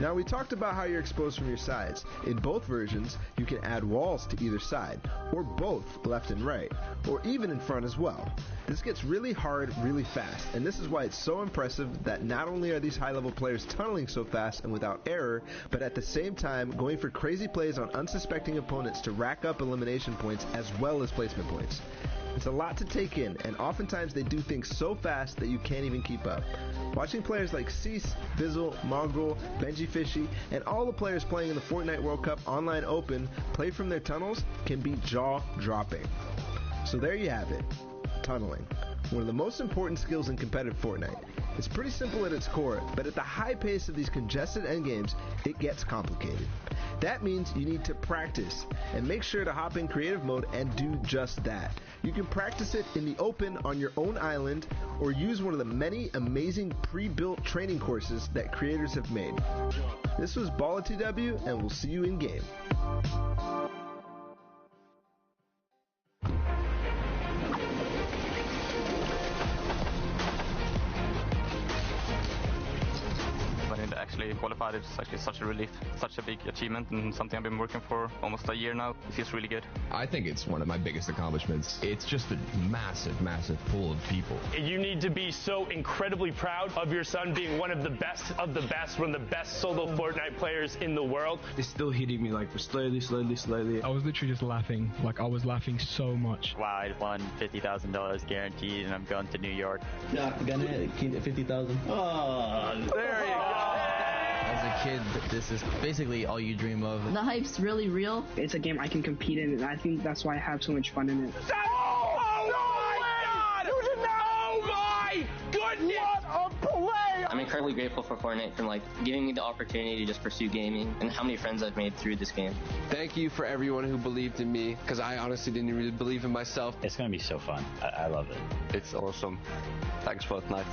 Now we talked about how you're exposed from your sides. In both versions, you can add walls to either side, or both left and right, or even in front as well. This gets really hard really fast, and this is why it's so impressive that not only are these high-level players tunneling so fast and without error, but at the same time going for crazy plays on unsuspecting opponents to rack up elimination points as well as placement points. It's a lot to take in, and oftentimes they do things so fast that you can't even keep up. Watching players like Cease, Bizzle, Mongrel, Benji Fishy, and all the players playing in the Fortnite World Cup Online Open play from their tunnels can be jaw-dropping. So there you have it. Tunneling. One of the most important skills in competitive Fortnite. It's pretty simple at its core, but at the high pace of these congested endgames, it gets complicated. That means you need to practice, and make sure to hop in creative mode and do just that. You can practice it in the open on your own island, or use one of the many amazing pre-built training courses that creators have made. This was BallTW, and we'll see you in game. Actually qualified. It's actually such a relief, such a big achievement, and something I've been working for almost a year now. It feels really good. I think it's one of my biggest accomplishments. It's just a massive, massive pool of people. You need to be so incredibly proud of your son being one of the best, one of the best solo Fortnite players in the world. It's still hitting me like slowly. I was literally just laughing. Like I was laughing so much. Wow, I won $50,000 guaranteed, and I'm going to New York. Yeah, gonna hit 50,000. Oh, there you go. As a kid, this is basically all you dream of. The hype's really real. It's a game I can compete in, and I think that's why I have so much fun in it. Oh my God! Oh my goodness! What a play! I'm incredibly grateful for Fortnite for giving me the opportunity to just pursue gaming, and how many friends I've made through this game. Thank you for everyone who believed in me, because I honestly didn't really believe in myself. It's gonna be so fun. I love it. It's awesome. Thanks, Fortnite.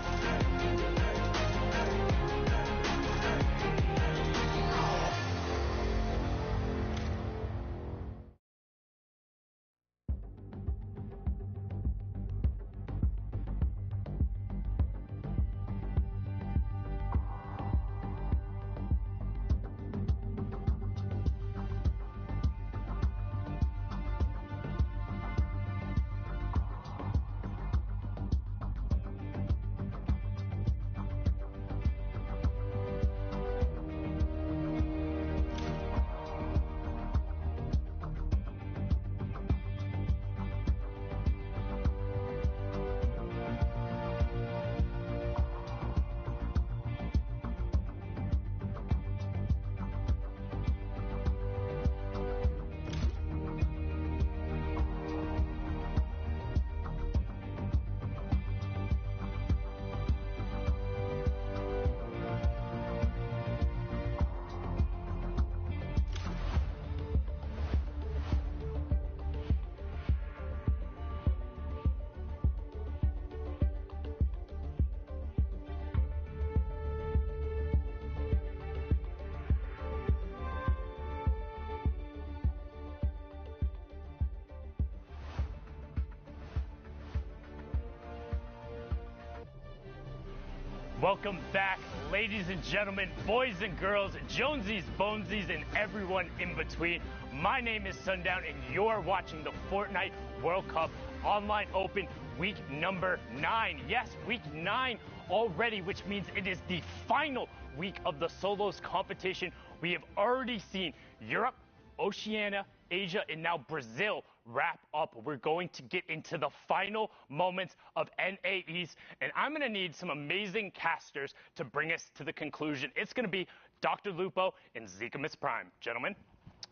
Welcome back, ladies and gentlemen, boys and girls, Jonesies, Bonesies, and everyone in between. My name is Sundown, and you're watching the Fortnite World Cup Online Open week number 9. Yes, week 9 already, which means it is the final week of the solos competition. We have already seen Europe, Oceania, Asia, and now Brazil wrap up. We're going to get into the final moments of NAEs, and I'm going to need some amazing casters to bring us to the conclusion. It's going to be Dr. Lupo and Zika Prime. Gentlemen,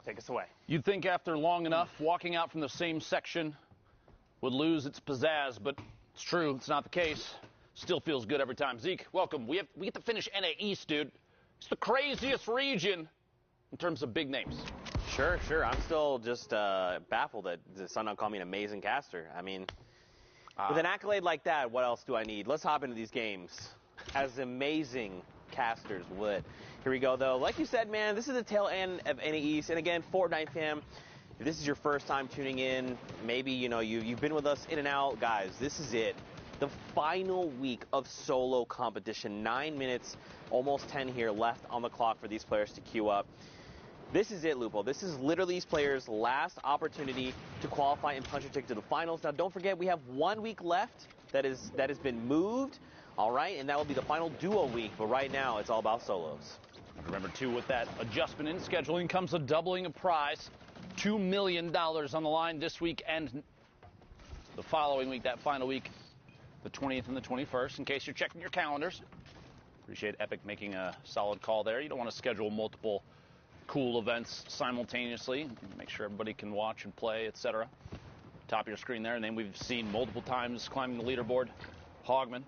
take us away. You'd think after long enough, walking out from the same section would lose its pizzazz, but it's true. It's not the case. Still feels good every time. Zeke, welcome. We get to finish NAEs, dude. It's the craziest region in terms of big names. Sure. I'm still just baffled that Sundown called me an amazing caster. I mean, with an accolade like that, what else do I need? Let's hop into these games as amazing casters would. Here we go, though. Like you said, man, this is the tail end of NAEs. And again, Fortnite fam, if this is your first time tuning in, maybe, you've been with us in and out. Guys, this is it. The final week of solo competition. 9 minutes, almost 10 here left on the clock for these players to queue up. This is it, Lupo. This is literally these players' last opportunity to qualify and punch a ticket to the finals. Now, don't forget, we have 1 week left that has been moved, all right? And that will be the final duo week. But right now, it's all about solos. Remember, too, with that adjustment in scheduling comes a doubling of prize. $2 million on the line this week and the following week, that final week, the 20th and the 21st, in case you're checking your calendars. Appreciate Epic making a solid call there. You don't want to schedule multiple cool events simultaneously. Make sure everybody can watch and play, etc. Top of your screen there, and then we've seen multiple times climbing the leaderboard. Hogman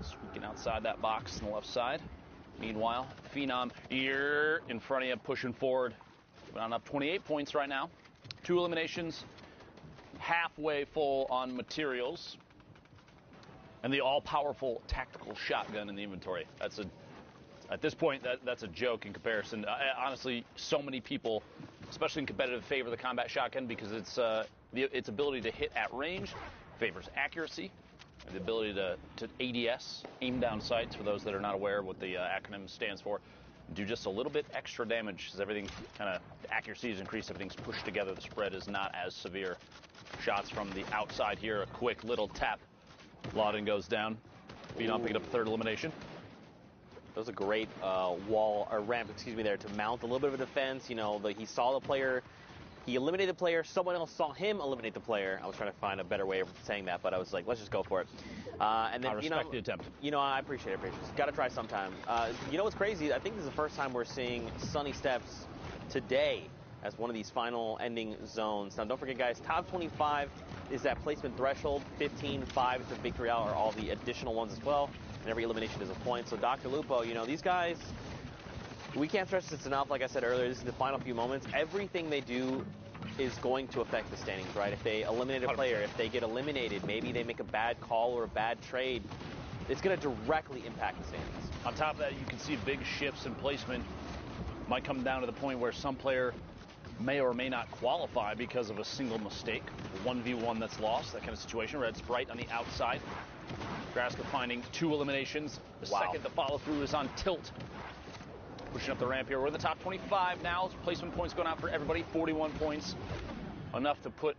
squeaking outside that box on the left side. Meanwhile, Phenom here in front of you, pushing forward. On up 28 points right now. 2 eliminations, halfway full on materials, and the all-powerful tactical shotgun in the inventory. At this point, that's a joke in comparison. Honestly, so many people, especially in competitive, favor the combat shotgun because its ability to hit at range favors accuracy, the ability to ADS, aim down sights, for those that are not aware of what the acronym stands for, do just a little bit extra damage as everything accuracy is increased, everything's pushed together, the spread is not as severe. Shots from the outside here, a quick little tap. Lauden goes down. Phenom picking up a 3rd elimination. That was a great ramp, there to mount a little bit of a defense. He saw the player, he eliminated the player, someone else saw him eliminate the player. I was trying to find a better way of saying that, but I was like, let's just go for it. And then, I respect the attempt. I appreciate it. Got to try sometime. What's crazy? I think this is the first time we're seeing Sunny Steps today as one of these final ending zones. Now, don't forget, guys, top 25 is that placement threshold. 15, 5 is the victory out, or all the additional ones as well. And every elimination is a point. So Dr. Lupo, these guys, we can't stress this enough. Like I said earlier, this is the final few moments. Everything they do is going to affect the standings, right? If they eliminate a player, if they get eliminated, maybe they make a bad call or a bad trade, it's going to directly impact the standings. On top of that, you can see big shifts in placement. Might come down to the point where some player may or may not qualify because of a single mistake. 1v1 that's lost, that kind of situation. Red Sprite on the outside. Graska finding 2 eliminations. The second to follow through is on Tilt. Pushing up the ramp here. We're in the top 25 now. Placement points going out for everybody. 41 points. Enough to put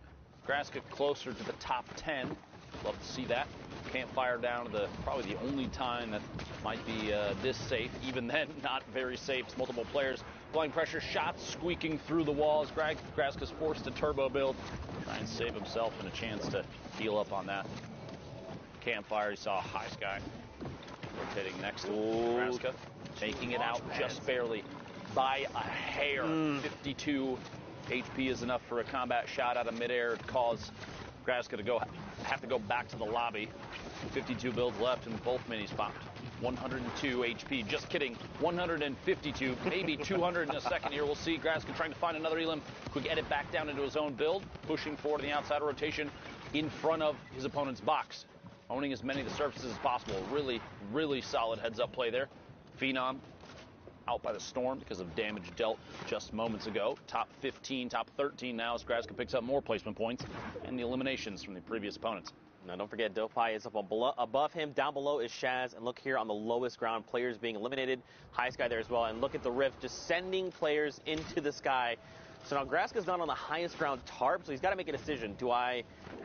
Graska closer to the top 10. Love to see that. Campfire down to probably the only time that might be this safe. Even then, not very safe. It's multiple players. Blind pressure shots squeaking through the walls. Graska's forced to turbo build. Try and save himself and a chance to heal up on that. Campfire, he saw High Sky rotating next to Graska, making it out just barely by a hair. 52 HP is enough for a combat shot out of midair to cause Graska to have to go back to the lobby. 52 builds left and both minis popped. 102 HP, just kidding, 152, maybe 200 in a second here. We'll see. Graska trying to find another elim. Quick edit back down into his own build, pushing forward in the outside rotation in front of his opponent's box. Owning as many of the surfaces as possible. Really, really solid heads-up play there. Phenom out by the storm because of damage dealt just moments ago. Top 15, top 13 now as Graska picks up more placement points and the eliminations from the previous opponents. Now, don't forget, Dopey is up above him. Down below is Shaz. And look here on the lowest ground, players being eliminated. Highest guy there as well. And look at the rift, just sending players into the sky. So now Graska's not on the highest ground tarp, so he's got to make a decision. Do I,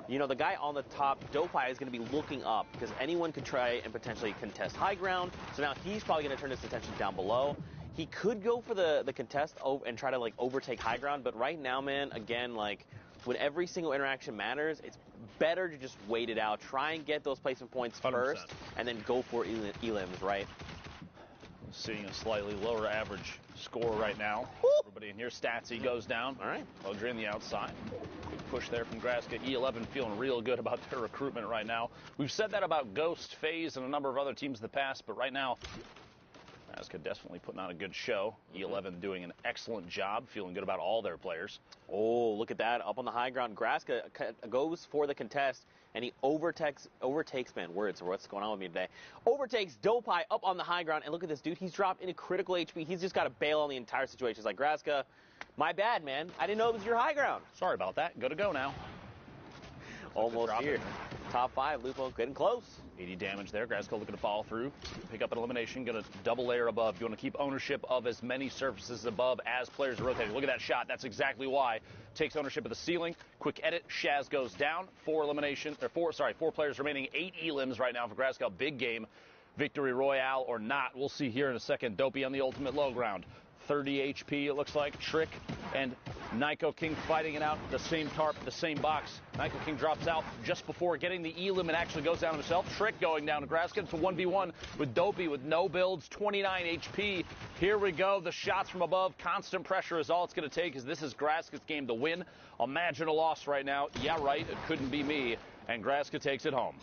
the guy on the top, Dopey, is going to be looking up because anyone could try and potentially contest high ground. So now he's probably going to turn his attention down below. He could go for the contest and try to overtake high ground, but right now, man, again, when every single interaction matters, it's better to just wait it out. Try and get those placement points 100%. First, and then go for elims, right? Seeing a slightly lower average score right now. Everybody in here, Statsy goes down. All right. Odri on the outside. Big push there from Graska. E11 feeling real good about their recruitment right now. We've said that about Ghost, FaZe, and a number of other teams in the past, but right now, Graska definitely putting on a good show. E11 doing an excellent job, feeling good about all their players. Oh, look at that. Up on the high ground, Graska goes for the contest, and he overtakes, man, words, or what's going on with me today. Overtakes Dopey up on the high ground, and look at this dude. He's dropped into critical HP. He's just got to bail on the entire situation. He's like, Graska, my bad, man. I didn't know it was your high ground. Sorry about that. Good to go now. Almost here. Top 5, Lupo getting close. 80 damage there. Graska looking to follow through. Pick up an elimination. Going to double layer above. You want to keep ownership of as many surfaces above as players are rotating. Look at that shot. That's exactly why. Takes ownership of the ceiling. Quick edit. Shaz goes down. 4 players remaining. 8 elims right now for Graska. Big game. Victory Royale or not. We'll see here in a second. Dopey on the ultimate low ground. 30 HP, it looks like. Trick and Nyko King fighting it out. The same tarp, the same box. Nyko King drops out just before getting the elim and actually goes down himself. Trick going down to Graska. It's a 1v1 with Dopey with no builds, 29 HP. Here we go. The shots from above. Constant pressure is all it's going to take, as this is Graska's game to win. Imagine a loss right now. Yeah, right. It couldn't be me. And Graska takes it home.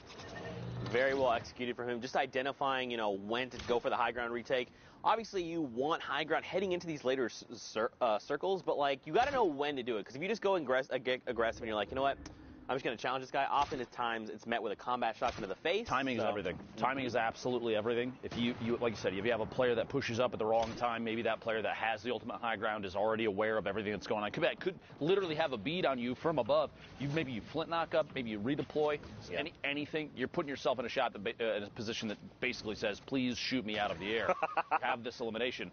Very well executed for him. Just identifying, when to go for the high ground retake. Obviously, you want high ground heading into these later circles, but, you got to know when to do it. Because if you just go get aggressive and you're like, you know what, I'm just going to challenge this guy, oftentimes it's met with a combat shotgun to the face. Timing is everything. Timing is absolutely everything. If you, like you said, if you have a player that pushes up at the wrong time, maybe that player that has the ultimate high ground is already aware of everything that's going on. Could literally have a bead on you from above. Maybe you flint knock up, maybe you redeploy, anything. You're putting yourself in a shot in a position that basically says, please shoot me out of the air. Have this elimination.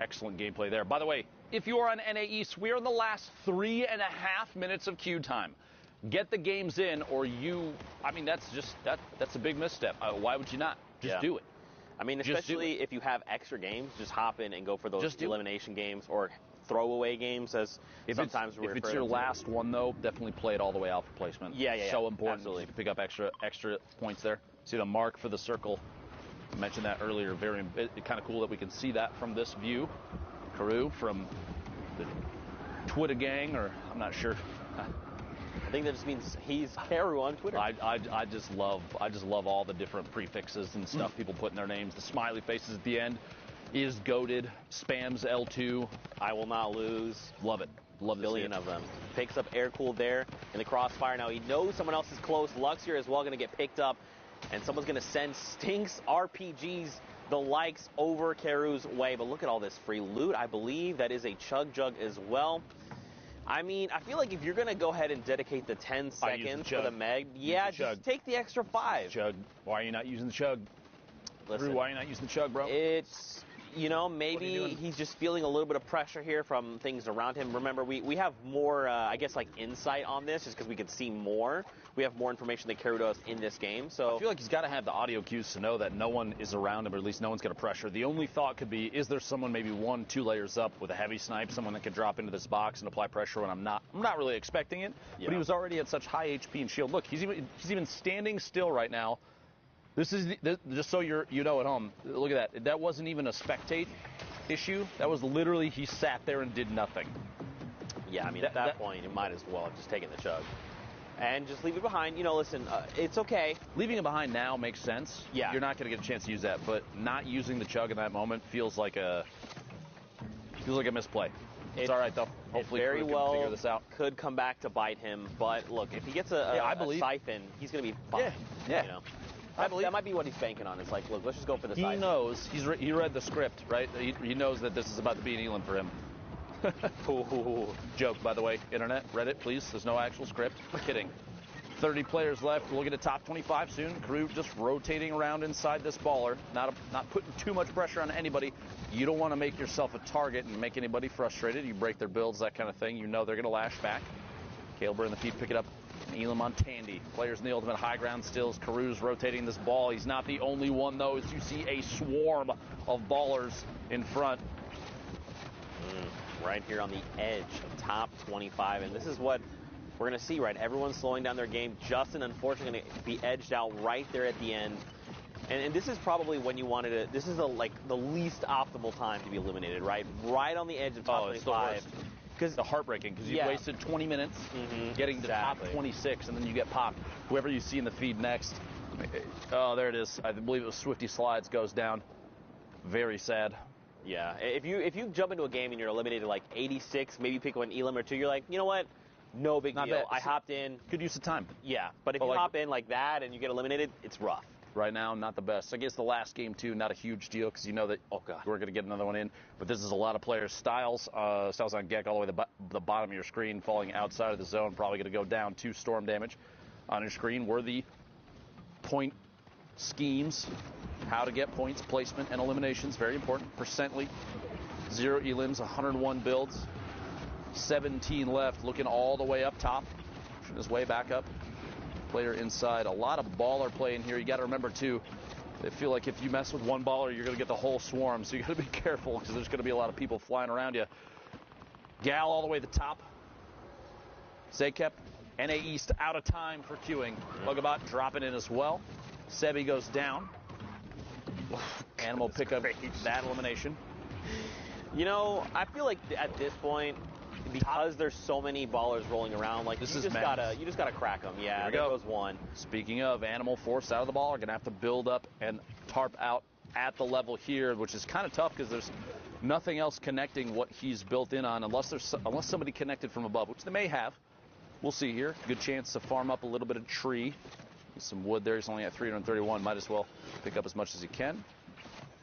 Excellent gameplay there. By the way, if you are on NA East, we are in the last 3.5 minutes of queue time. Get the games in, or that's a big misstep. Why would you not? Just do it. I mean, especially if you have extra games, just hop in and go for those elimination games or throwaway games, as sometimes we refer to. If it's your last one, though, definitely play it all the way out for placement. Yeah. So important. Absolutely. To pick up extra points there. See the mark for the circle. I mentioned that earlier. Very kind of cool that we can see that from this view. Karu from the Twitter gang, or I'm not sure. I think that just means he's Karu on Twitter. I just love all the different prefixes and stuff people put in their names. The smiley faces at the end. Is goated, spams L2. I will not lose. Love it. Love a billion of them. Picks up air cool there in the crossfire. Now he knows someone else is close. Lux here as well going to get picked up. And someone's going to send Stinks RPGs, the likes, over Karu's way. But look at all this free loot. I believe that is a Chug Jug as well. I mean, I feel like if you're going to go ahead and dedicate the 10 seconds for the Meg, just take the extra 5. Chug. Why are you not using the Chug? Listen, Drew, why are you not using the Chug, bro? It's, maybe he's just feeling a little bit of pressure here from things around him. Remember, we have more, insight on this just because we can see more. We have more information than Karu does in this game. So I feel like he's got to have the audio cues to know that no one is around him, or at least no one's going to pressure. The only thought could be, is there someone maybe 1-2 layers up with a heavy snipe, someone that could drop into this box and apply pressure when I'm not really expecting it. Yeah. But he was already at such high HP and shield. Look, he's even standing still right now. This is just so at home. Look at that. That wasn't even a spectate issue. That was literally he sat there and did nothing. Yeah, I mean, at that point, you might as well have just taken the Chug. And just leave it behind. Listen, it's okay. Leaving it behind now makes sense. Yeah. You're not going to get a chance to use that, but not using the Chug in that moment feels like a misplay. It's all right, though. Hopefully, very well figure this out. Could come back to bite him, but look, if he gets a siphon, he's going to be fine. Yeah. That might be what he's banking on. It's like, look, let's just go for the siphon. He knows. He read the script, right? He knows that this is about to be an Elam for him. Ooh. Joke, by the way, internet, Reddit, please. There's no actual script. I'm kidding. 30 players left. We'll get a top 25 soon. Crew just rotating around inside this baller. Not putting too much pressure on anybody. You don't want to make yourself a target and make anybody frustrated. You break their builds, that kind of thing. You know they're going to lash back. Kaleber in the feed, pick it up. Elam on Tandy. Players in the ultimate high ground stills. Caru's rotating this ball. He's not the only one, though, as you see a swarm of ballers in front. Right here on the edge of top 25. And this is what we're going to see, right? Everyone's slowing down their game. Justin, unfortunately, going to be edged out right there at the end. And this is probably when you wanted to, this is like the least optimal time to be eliminated, right? Right on the edge of top 25. Because the heartbreaking, because you've wasted 20 minutes getting to top 26, and then you get popped. Whoever you see in the feed next, oh, there it is. I believe it was Swifty Slides goes down. Very sad. Yeah, if you jump into a game and you're eliminated like 86, maybe pick one Elam or two, you're like, you know what? No big deal. Bad. I hopped in. Good use of time. Yeah, but if you hop in like that and you get eliminated, it's rough. Right now, not the best. I guess the last game, too, not a huge deal because you know that, oh, God, we're going to get another one in. But this is a lot of players. Styles on Gek all the way to the bottom of your screen, falling outside of the zone, probably going to go down 2 storm damage. On your screen were the point schemes, how to get points, placement, and eliminations. Very important. Percently, 0 elims, 101 builds, 17 left, looking all the way up top, pushing his way back up. Player inside. A lot of baller play in here. You got to remember, too, they feel like if you mess with one baller, you're going to get the whole swarm. So you got to be careful because there's going to be a lot of people flying around you. Gal all the way to the top. Zakep, NA East out of time for queuing. Bugabot dropping in as well. Sebi goes down. Animal pick up that elimination. You know, I feel like at this point, because there's so many ballers rolling around, like you just gotta crack them. Yeah, there goes one. Speaking of, Animal forced out of the ball are gonna have to build up and tarp out at the level here, which is kind of tough because there's nothing else connecting what he's built in on, unless somebody connected from above, which they may have. We'll see here. Good chance to farm up a little bit of tree. Some wood there. He's only at 331. Might as well pick up as much as he can.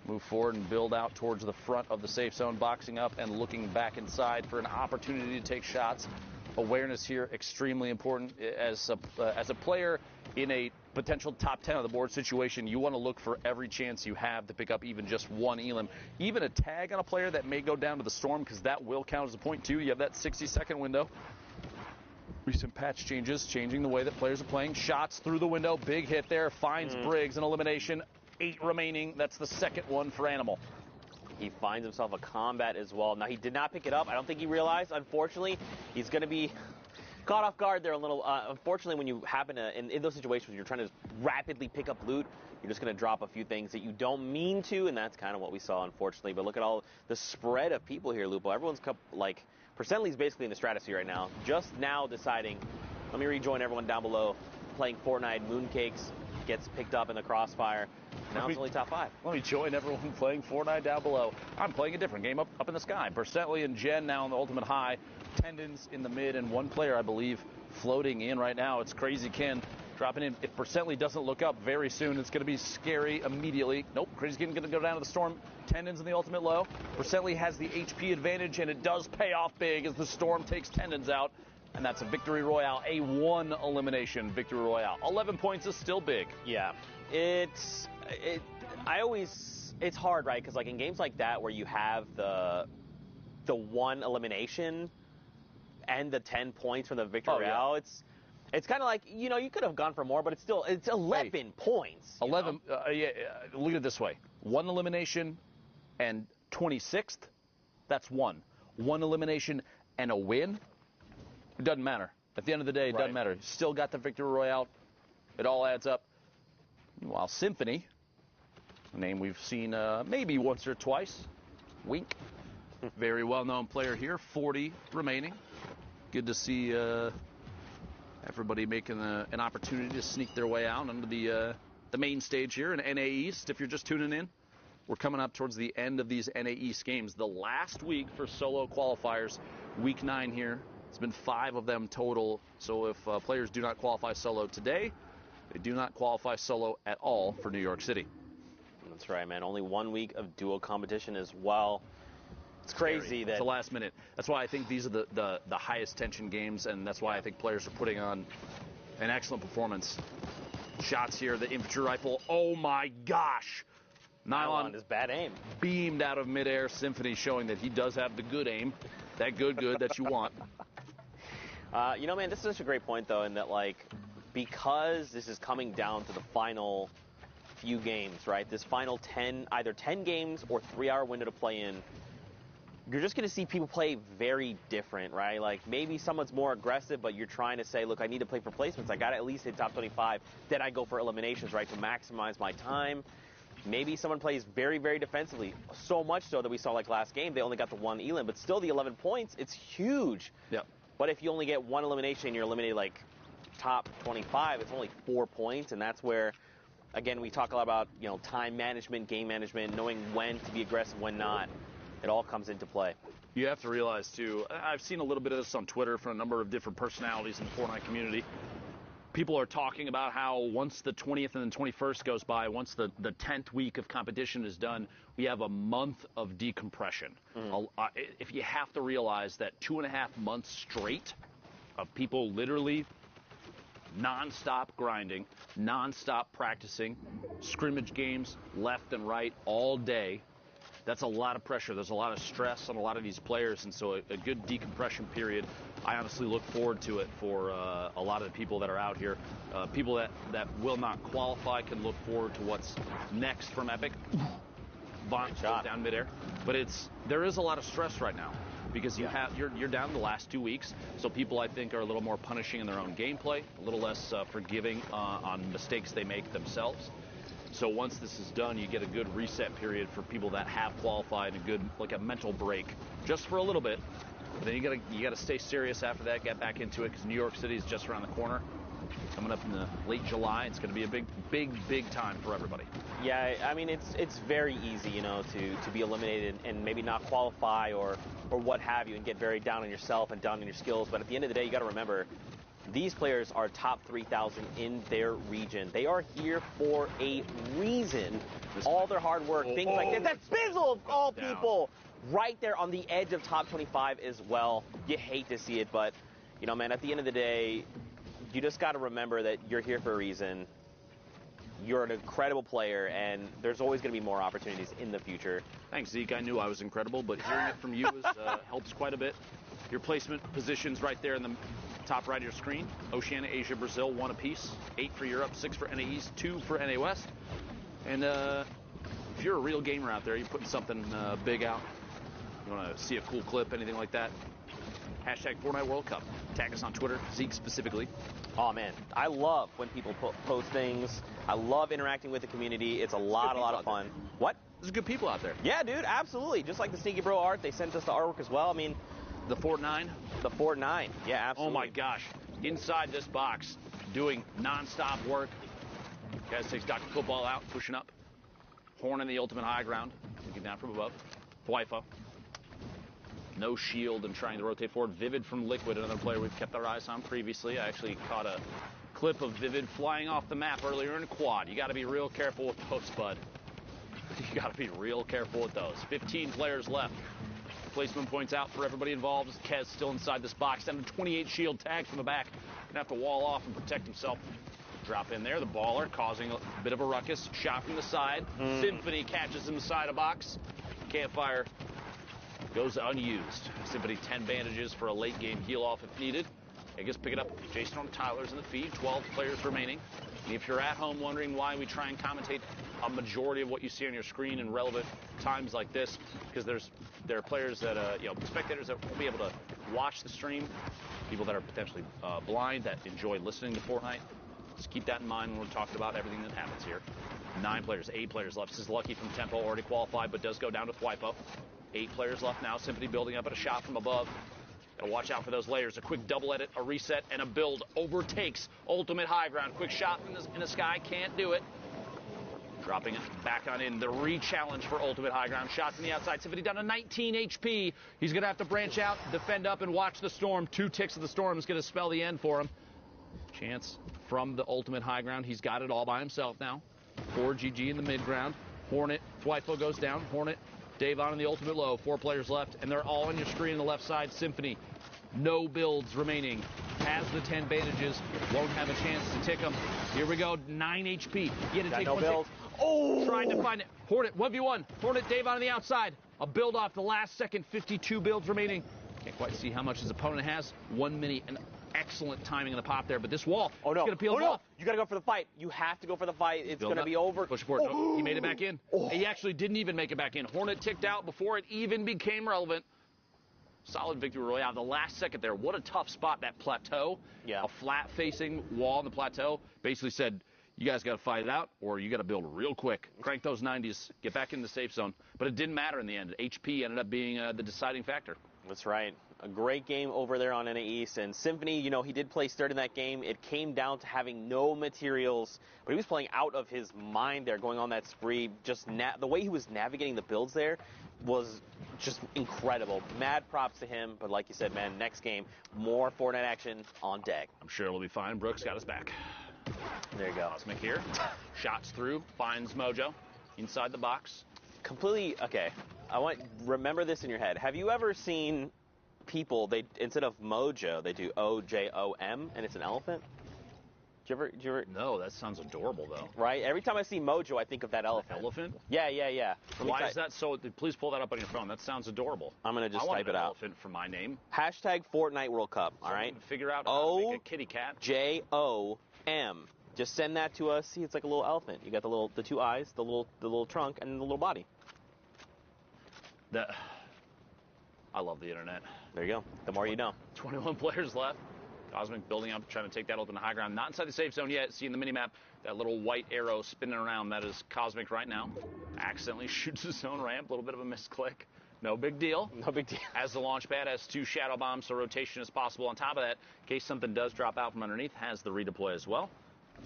Move forward and build out towards the front of the safe zone, boxing up and looking back inside for an opportunity to take shots. Awareness here extremely important. As a player in a potential top 10 on the board situation, you want to look for every chance you have to pick up even just one elim. Even a tag on a player that may go down to the storm, because that will count as a point too. You have that 60-second window. Recent patch changes, changing the way that players are playing. Shots through the window. Big hit there. Finds Briggs, an elimination. 8 remaining. That's the second one for Animal. He finds himself a combat as well. Now, he did not pick it up. I don't think he realized. Unfortunately, he's going to be caught off guard there a little. Unfortunately, when you happen to, in those situations, you're trying to rapidly pick up loot, you're just going to drop a few things that you don't mean to, and that's kind of what we saw, unfortunately. But look at all the spread of people here, Lupo. Everyone's, like, Percently's basically in the stratosphere right now. Just now deciding, let me rejoin everyone down below, playing Fortnite. Mooncakes gets picked up in the crossfire. Now it's only top 5. Let me join everyone playing Fortnite down below. I'm playing a different game up in the sky. Percently and Jen now in the ultimate high. Tendons in the mid, and one player, I believe, floating in right now. It's Crazy Ken dropping in. If Percently doesn't look up very soon, it's going to be scary immediately. Nope, Crazy Ken going to go down to the storm. Tendons in the ultimate low. Percently has the HP advantage, and it does pay off big as the storm takes Tendons out. And that's a victory royale, a 1 elimination victory royale. 11 points is still big. Yeah, it's hard, right? Because like in games like that where you have the 1 elimination and the 10 points for the victory royale, it's kind of like, you know, you could have gone for more, but it's 11 points. 11. Look at it this way: 1 elimination and 26th. That's 1. 1 elimination and a win. It doesn't matter. At the end of the day, it doesn't matter. Still got the victory royale. It all adds up. Meanwhile, Symphony, a name we've seen maybe once or twice. Wink. Very well-known player here. 40 remaining. Good to see everybody making an opportunity to sneak their way out onto the main stage here in NA East. If you're just tuning in, we're coming up towards the end of these NA East games. The last week for solo qualifiers, week 9 here. It's been 5 of them total. So if players do not qualify solo today, they do not qualify solo at all for New York City. That's right, man. Only 1 week of duo competition as well. It's crazy that it's the last minute. That's why I think these are the highest tension games, and that's why I think players are putting on An excellent performance. Shots here, the infantry rifle. Oh my gosh! Nylon is bad aim. Beamed out of midair. Symphony showing that he does have the good aim. That good that you want. You know, man, this is such a great point, though, in that, like, because this is coming down to the final few games, right? This final either 10 games or 3-hour window to play in, you're just going to see people play very different, right? Like, maybe someone's more aggressive, but you're trying to say, look, I need to play for placements. I got to at least hit top 25. Then I go for eliminations, right, to maximize my time. Maybe someone plays very, very defensively, so much so that we saw, like, last game, they only got the 1 elim, but still the 11 points, it's huge. Yep. But if you only get 1 elimination and you're eliminated, like, top 25, it's only 4 points, and that's where, again, we talk a lot about, you know, time management, game management, knowing when to be aggressive, when not. It all comes into play. You have to realize, too, I've seen a little bit of this on Twitter from a number of different personalities in the Fortnite community. People are talking about how once the 20th and the 21st goes by, once the 10th week of competition is done, we have a month of decompression. If you have to realize that 2.5 months straight of people literally non-stop grinding, non-stop practicing, scrimmage games left and right all day, that's a lot of pressure. There's a lot of stress on a lot of these players, and so a good decompression period, I honestly look forward to it for a lot of the people that are out here. People that will not qualify can look forward to what's next from Epic. Vaughn shot down midair. But there is a lot of stress right now because you're down the last 2 weeks, so people, I think, are a little more punishing in their own gameplay, a little less forgiving on mistakes they make themselves. So once this is done, you get a good reset period for people that have qualified, a mental break, just for a little bit. But then you gotta stay serious after that, get back into it, because New York City is just around the corner. Coming up in the late July, it's going to be a big time for everybody. Yeah, I mean, it's very easy, you know, to be eliminated and maybe not qualify or what have you, and get very down on yourself and down on your skills. But at the end of the day, you got to remember, these players are top 3,000 in their region. They are here for a reason. All their hard work, things like that. That Spizzle of all people, right there on the edge of top 25 as well. You hate to see it, but, you know, man, at the end of the day, you just got to remember that you're here for a reason. You're an incredible player, and there's always going to be more opportunities in the future. Thanks, Zeke. I knew I was incredible, but hearing it from you helps quite a bit. Your placement positions right there in the top right of your screen. Oceania, Asia, Brazil, 1 apiece. 8 for Europe, 6 for NA East, 2 for NA West. And if you're a real gamer out there, you're putting something big out, you want to see a cool clip, anything like that, hashtag Fortnite World Cup. Tag us on Twitter, Zeke specifically. Oh, man. I love when people post things. I love interacting with the community. It's a lot of fun. What? There's good people out there. Yeah, dude, absolutely. Just like the Sneaky Bro art, they sent us the artwork as well. I mean, the Fort9? The Fort9. Yeah, absolutely. Oh, my gosh. Inside this box, doing nonstop work. Guys takes Dr. Football out, pushing up. Horn in the ultimate high ground. Looking down from above. Thwyfo. No shield and trying to rotate forward. Vivid from Liquid, another player we've kept our eyes on previously. I actually caught a clip of Vivid flying off the map earlier in quad. You got to be real careful with those, bud. You got to be real careful with those. 15 players left. Placement points out for everybody involved. Kez still inside this box. Down to 28 shield tags from the back. Gonna have to wall off and protect himself. Drop in there. The baller causing a bit of a ruckus. Shot from the side. Symphony catches him inside a box. Campfire goes unused. Symphony 10 bandages for a late game heal off if needed. I guess pick it up. Jason on Tyler's in the feed. 12 players remaining. And if you're at home wondering why we try and commentate a majority of what you see on your screen in relevant times like this, because there are players that spectators that won't be able to watch the stream, people that are potentially blind that enjoy listening to Fortnite. Just keep that in mind when we're talking about everything that happens here. 8 players left. This is Lucky from Tempo, already qualified, but does go down to Thwyfo. 8 players left now. Symphony building up at a shot from above. Gotta watch out for those layers. A quick double edit, a reset, and a build. Overtakes ultimate high ground. Quick shot in the sky. Can't do it. Dropping it back on in. The re-challenge for ultimate high ground. Shots on the outside. Symphony down to 19 HP. He's going to have to branch out, defend up, and watch the storm. 2 ticks of the storm is going to spell the end for him. Chance from the ultimate high ground. He's got it all by himself now. 4 GG in the mid ground. Hornet. Thwyfo goes down. Hornet. Davon in the ultimate low. 4 players left, and they're all on your screen on the left side. Symphony. No builds remaining. has the 10 bandages, won't have a chance to tick him. Here we go, 9 HP. You had to Got take no one build. Oh! Trying to find it. Hornet, 1v1. Hornet, Dave on the outside. A build off the last second, 52 builds remaining. Can't quite see how much his opponent has. 1 minute, and excellent timing in the pop there, but this wall, oh no, it's going to peel him off. You got to go for the fight. You have to go for the fight. It's going to be over. Push forward. Oh. He made it back in. Oh. He actually didn't even make it back in. Hornet ticked out before it even became relevant. Solid victory royale. The last second there. What a tough spot, that plateau. Yeah. A flat-facing wall on the plateau. Basically said, you guys got to fight it out, or you got to build real quick. Crank those 90s. Get back in the safe zone. But it didn't matter in the end. HP ended up being the deciding factor. That's right. A great game over there on NA East. And Symphony, you know, he did place third in that game. It came down to having no materials, but he was playing out of his mind there, going on that spree. Just the way he was navigating the builds there was just incredible. Mad props to him. But like you said, man, next game, more Fortnite action on deck. I'm sure it'll be fine. Brooks got his back. There you go. Cosmic here. Shots through. Finds Mojo inside the box. Completely, okay. I want remember this in your head. Have you ever seen people, they instead of Mojo, they do O-J-O-M, and it's an elephant? Did you ever? No, that sounds adorable, though. Right? Every time I see Mojo, I think of that elephant. Elephant? Yeah. Why is that so? Please pull that up on your phone. That sounds adorable. I'm going to just type it out. Elephant for my name. Hashtag Fortnite World Cup, all right? Figure out how to make a kitty cat. O-J-O-M. Just send that to us. See, it's like a little elephant. You got the two eyes, the little trunk, and the little body. I love the internet. There you go. The more you know. 21 players left. Cosmic building up, trying to take that ultimate high ground. Not inside the safe zone yet. See in the minimap, that little white arrow spinning around. That is Cosmic right now. Accidentally shoots his own ramp. A little bit of a misclick. No big deal. No big deal. As the launch pad has 2 shadow bombs, so rotation is possible. On top of that, in case something does drop out from underneath, has the redeploy as well.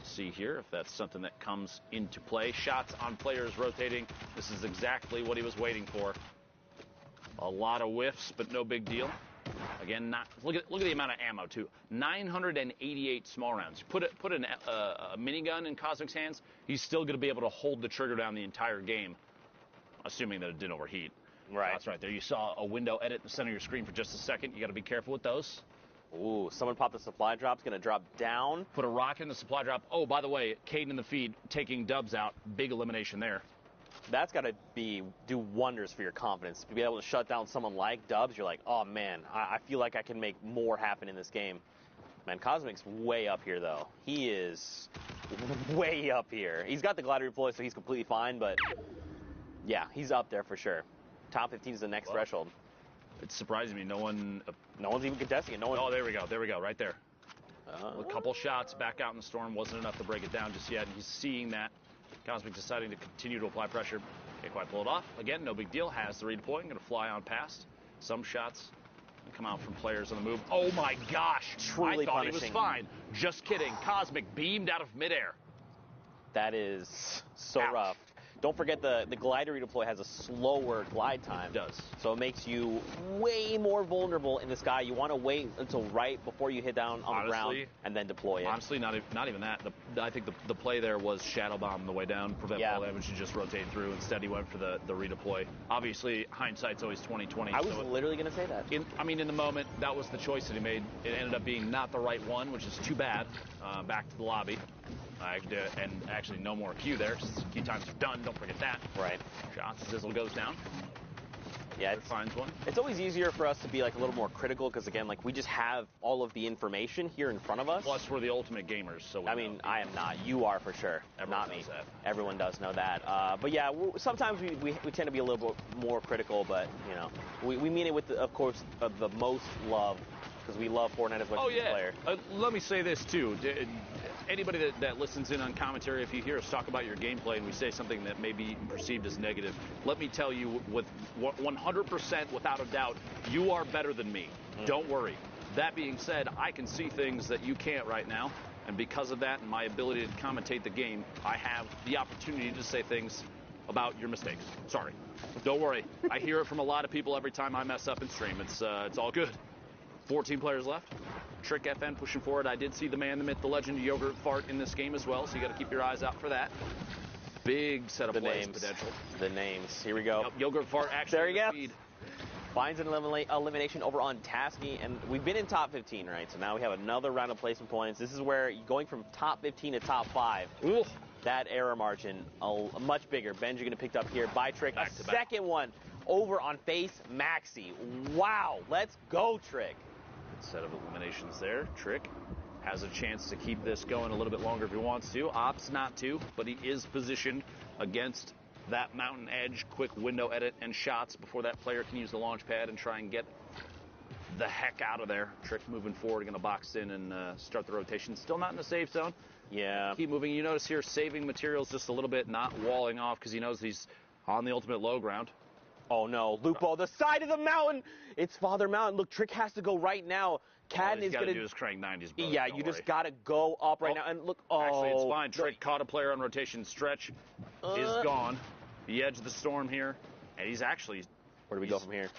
See here if that's something that comes into play. Shots on players rotating. This is exactly what he was waiting for. A lot of whiffs, but no big deal. Again, look at the amount of ammo too. 988 small rounds. Put a minigun in Cosmic's hands, he's still going to be able to hold the trigger down the entire game, assuming that it didn't overheat. Right. That's right there. You saw a window edit in the center of your screen for just a second. You got to be careful with those. Ooh, someone popped the supply drop. It's going to drop down. Put a rocket in the supply drop. Oh, by the way, Caden in the feed taking Dubs out. Big elimination there. That's got to do wonders for your confidence. To be able to shut down someone like Dubs, you're like, oh, man, I feel like I can make more happen in this game. Man, Cosmic's way up here, though. He is way up here. He's got the glider deploy, so he's completely fine, but, yeah, he's up there for sure. Top 15 is the next threshold. It's surprising me. No one's even contesting it. Oh, there we go, right there. A couple shots back out in the storm wasn't enough to break it down just yet, and he's seeing that. Cosmic deciding to continue to apply pressure. Can't quite pull it off. Again, no big deal. Has the redeploy. Going to fly on past. Some shots come out from players on the move. Oh my gosh! Truly I thought punishing. He was fine. Just kidding. Cosmic beamed out of midair. That is so rough. Don't forget the glider redeploy has a slower glide time. It does. So it makes you way more vulnerable in the sky. You want to wait until right before you hit down on the ground and then deploy it. Honestly, not even that. I think the play there was shadow bomb on the way down, prevent fall damage, and just rotate through. Instead, he went for the redeploy. Obviously, hindsight's always 20/20. I was literally going to say that. In the moment, that was the choice that he made. It ended up being not the right one, which is too bad. Back to the lobby. And actually no more Q there. Key times are done. Don't forget that. Right. Shots. Sizzle goes down. Yeah, it finds one. It's always easier for us to be like a little more critical because again, like we just have all of the information here in front of us. Plus, we're the ultimate gamers. So I mean, I am not. You are for sure. Everyone not me. knows that. Everyone does know that. But yeah, sometimes we tend to be a little bit more critical. But you know, we mean it with of course the most love because we love Fortnite as much as the player. Let me say this too. Anybody that listens in on commentary, if you hear us talk about your gameplay and we say something that may be perceived as negative, let me tell you with 100% without a doubt, you are better than me. Don't worry. That being said, I can see things that you can't right now, and because of that and my ability to commentate the game, I have the opportunity to say things about your mistakes. Sorry. Don't worry. I hear it from a lot of people every time I mess up in stream. It's all good. 14 players left. Trick FN pushing forward. I did see the man, the myth, the legend, Yogurt Fart in this game as well, so you got to keep your eyes out for that. Big set of plays potential. The names. Here we go. Yogurt Fart actually. There you go. Feed. finds an elimination over on Tasky, and we've been in top 15, right? So now we have another round of placement points. This is where going from top 15 to top 5, that error margin much bigger. Benji going to picked up here by Trick. A second one over on Face Maxi. Wow, let's go, Trick. Good set of eliminations there. Trick has a chance to keep this going a little bit longer if he wants to. Opts not to, but he is positioned against that mountain edge. Quick window edit and shots before that player can use the launch pad and try and get the heck out of there. Trick moving forward, going to box in and start the rotation. Still not in the safe zone. Yeah. Keep moving. You notice here saving materials just a little bit, not walling off because he knows he's on the ultimate low ground. Oh no, Lupo, the side of the mountain. It's Father Mountain. Look, Trick has to go right now. Cadden is going to do his crank 90s, brother. Yeah, you just got to go up right now. And look, actually, it's fine. Trick caught a player on rotation. Stretch is gone. The edge of the storm here. And he's actually... Where do we go from here?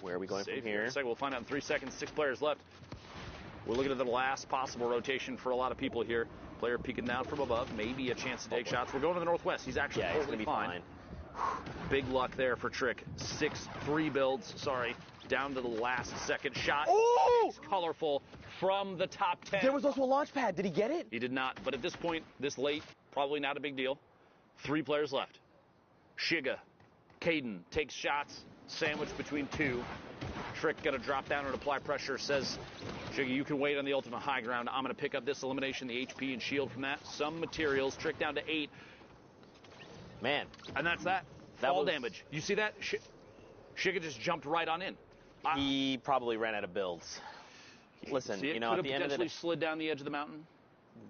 Where are we going from here? We'll find out in 3 seconds. 6 players left. We're looking at the last possible rotation for a lot of people here. Player peeking down from above. Maybe a chance to take shots. We're going to the northwest. He's actually he's going to be fine. Big luck there for Trick. 6-3 builds. Sorry. Down to the last second shot. Oh! It's colorful from the top 10. There was also a launch pad. Did he get it? He did not. But at this point, this late, probably not a big deal. 3 players left. Shiga. Caden takes shots. Sandwiched between 2. Trick got to drop down and apply pressure. Says, Shiga, you can wait on the ultimate high ground. I'm going to pick up this elimination, the HP and shield from that. Some materials. Trick down to 8. Man. And that's that. Fall damage. You see that? Shiga just jumped right on in. He probably ran out of builds. Listen, you know, could at the have end of the day, slid down the edge of the mountain.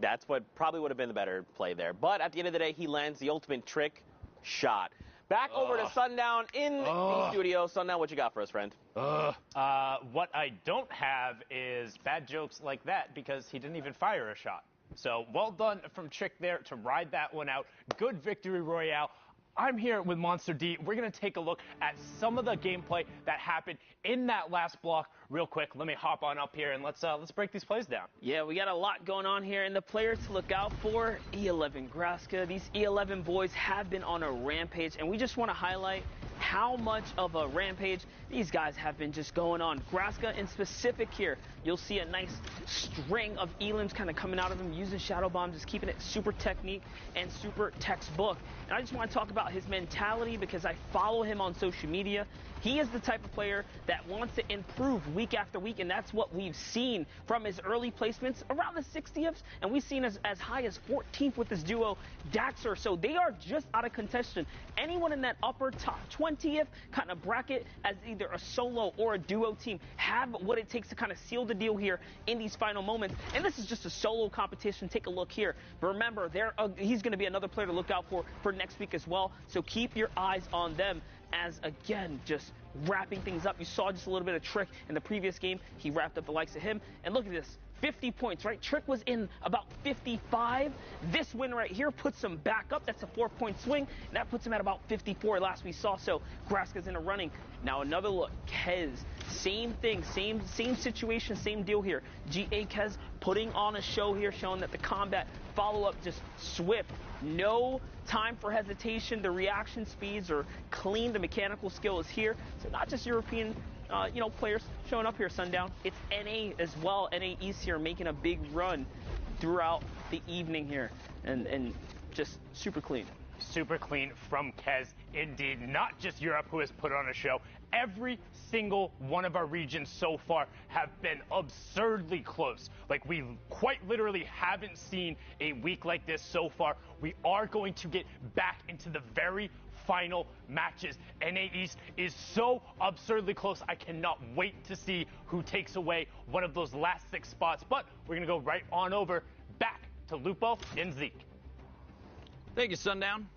That's what probably would have been the better play there. But at the end of the day, he lands the ultimate Trick shot. Back over to Sundown in the studio. Sundown, what you got for us, friend? What I don't have is bad jokes like that because he didn't even fire a shot. So well done from Trick there to ride that one out. Good victory royale. I'm here with Monster D. We're going to take a look at some of the gameplay that happened in that last block real quick. Let me hop on up here and let's break these plays down. Yeah, we got a lot going on here, and the players to look out for, E11 Graska. These E11 boys have been on a rampage, and we just want to highlight how much of a rampage these guys have been just going on. Graska in specific here, you'll see a nice string of elims kind of coming out of him using Shadow Bomb, just keeping it super technique and super textbook. And I just want to talk about his mentality because I follow him on social media. He is the type of player that wants to improve week after week, and that's what we've seen from his early placements around the 60th, and we've seen as high as 14th with his duo Daxter. So they are just out of contention. Anyone in that upper top 20th kind of bracket as either a solo or a duo team have what it takes to kind of seal the deal here in these final moments. And this is just a solo competition. Take a look here. But remember, he's going to be another player to look out for next week as well. So keep your eyes on them as, again, just wrapping things up. You saw just a little bit of Trick in the previous game. He wrapped up the likes of him. And look at this. 50 points, right? Trick was in about 55. This win right here puts him back up. That's a 4-point swing. And that puts him at about 54 last we saw. So Graska's in a running. Now another look. Kez, same thing, same situation, same deal here. GA Kez putting on a show here, showing that the combat follow-up just swift. No time for hesitation. The reaction speeds are clean. The mechanical skill is here. So not just European players showing up here, Sundown. It's NA as well. NA East here making a big run throughout the evening here. And just super clean. Super clean from Kez. Indeed, not just Europe who has put on a show. Every single one of our regions so far have been absurdly close. Like, we quite literally haven't seen a week like this so far. We are going to get back into the very final matches. NA East is so absurdly close. I cannot wait to see who takes away one of those last 6 spots. But we're going to go right on over back to Lupo and Zeke. Thank you, Sundown.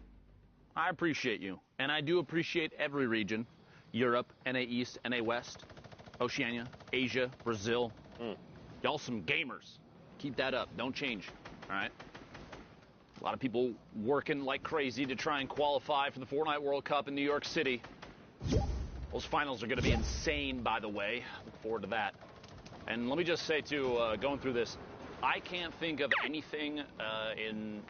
I appreciate you. And I do appreciate every region. Europe, NA East, NA West, Oceania, Asia, Brazil. Y'all some gamers. Keep that up. Don't change. All right? A lot of people working like crazy to try and qualify for the Fortnite World Cup in New York City. Those finals are going to be insane, by the way. Look forward to that. And let me just say, too, going through this, I can't think of anything in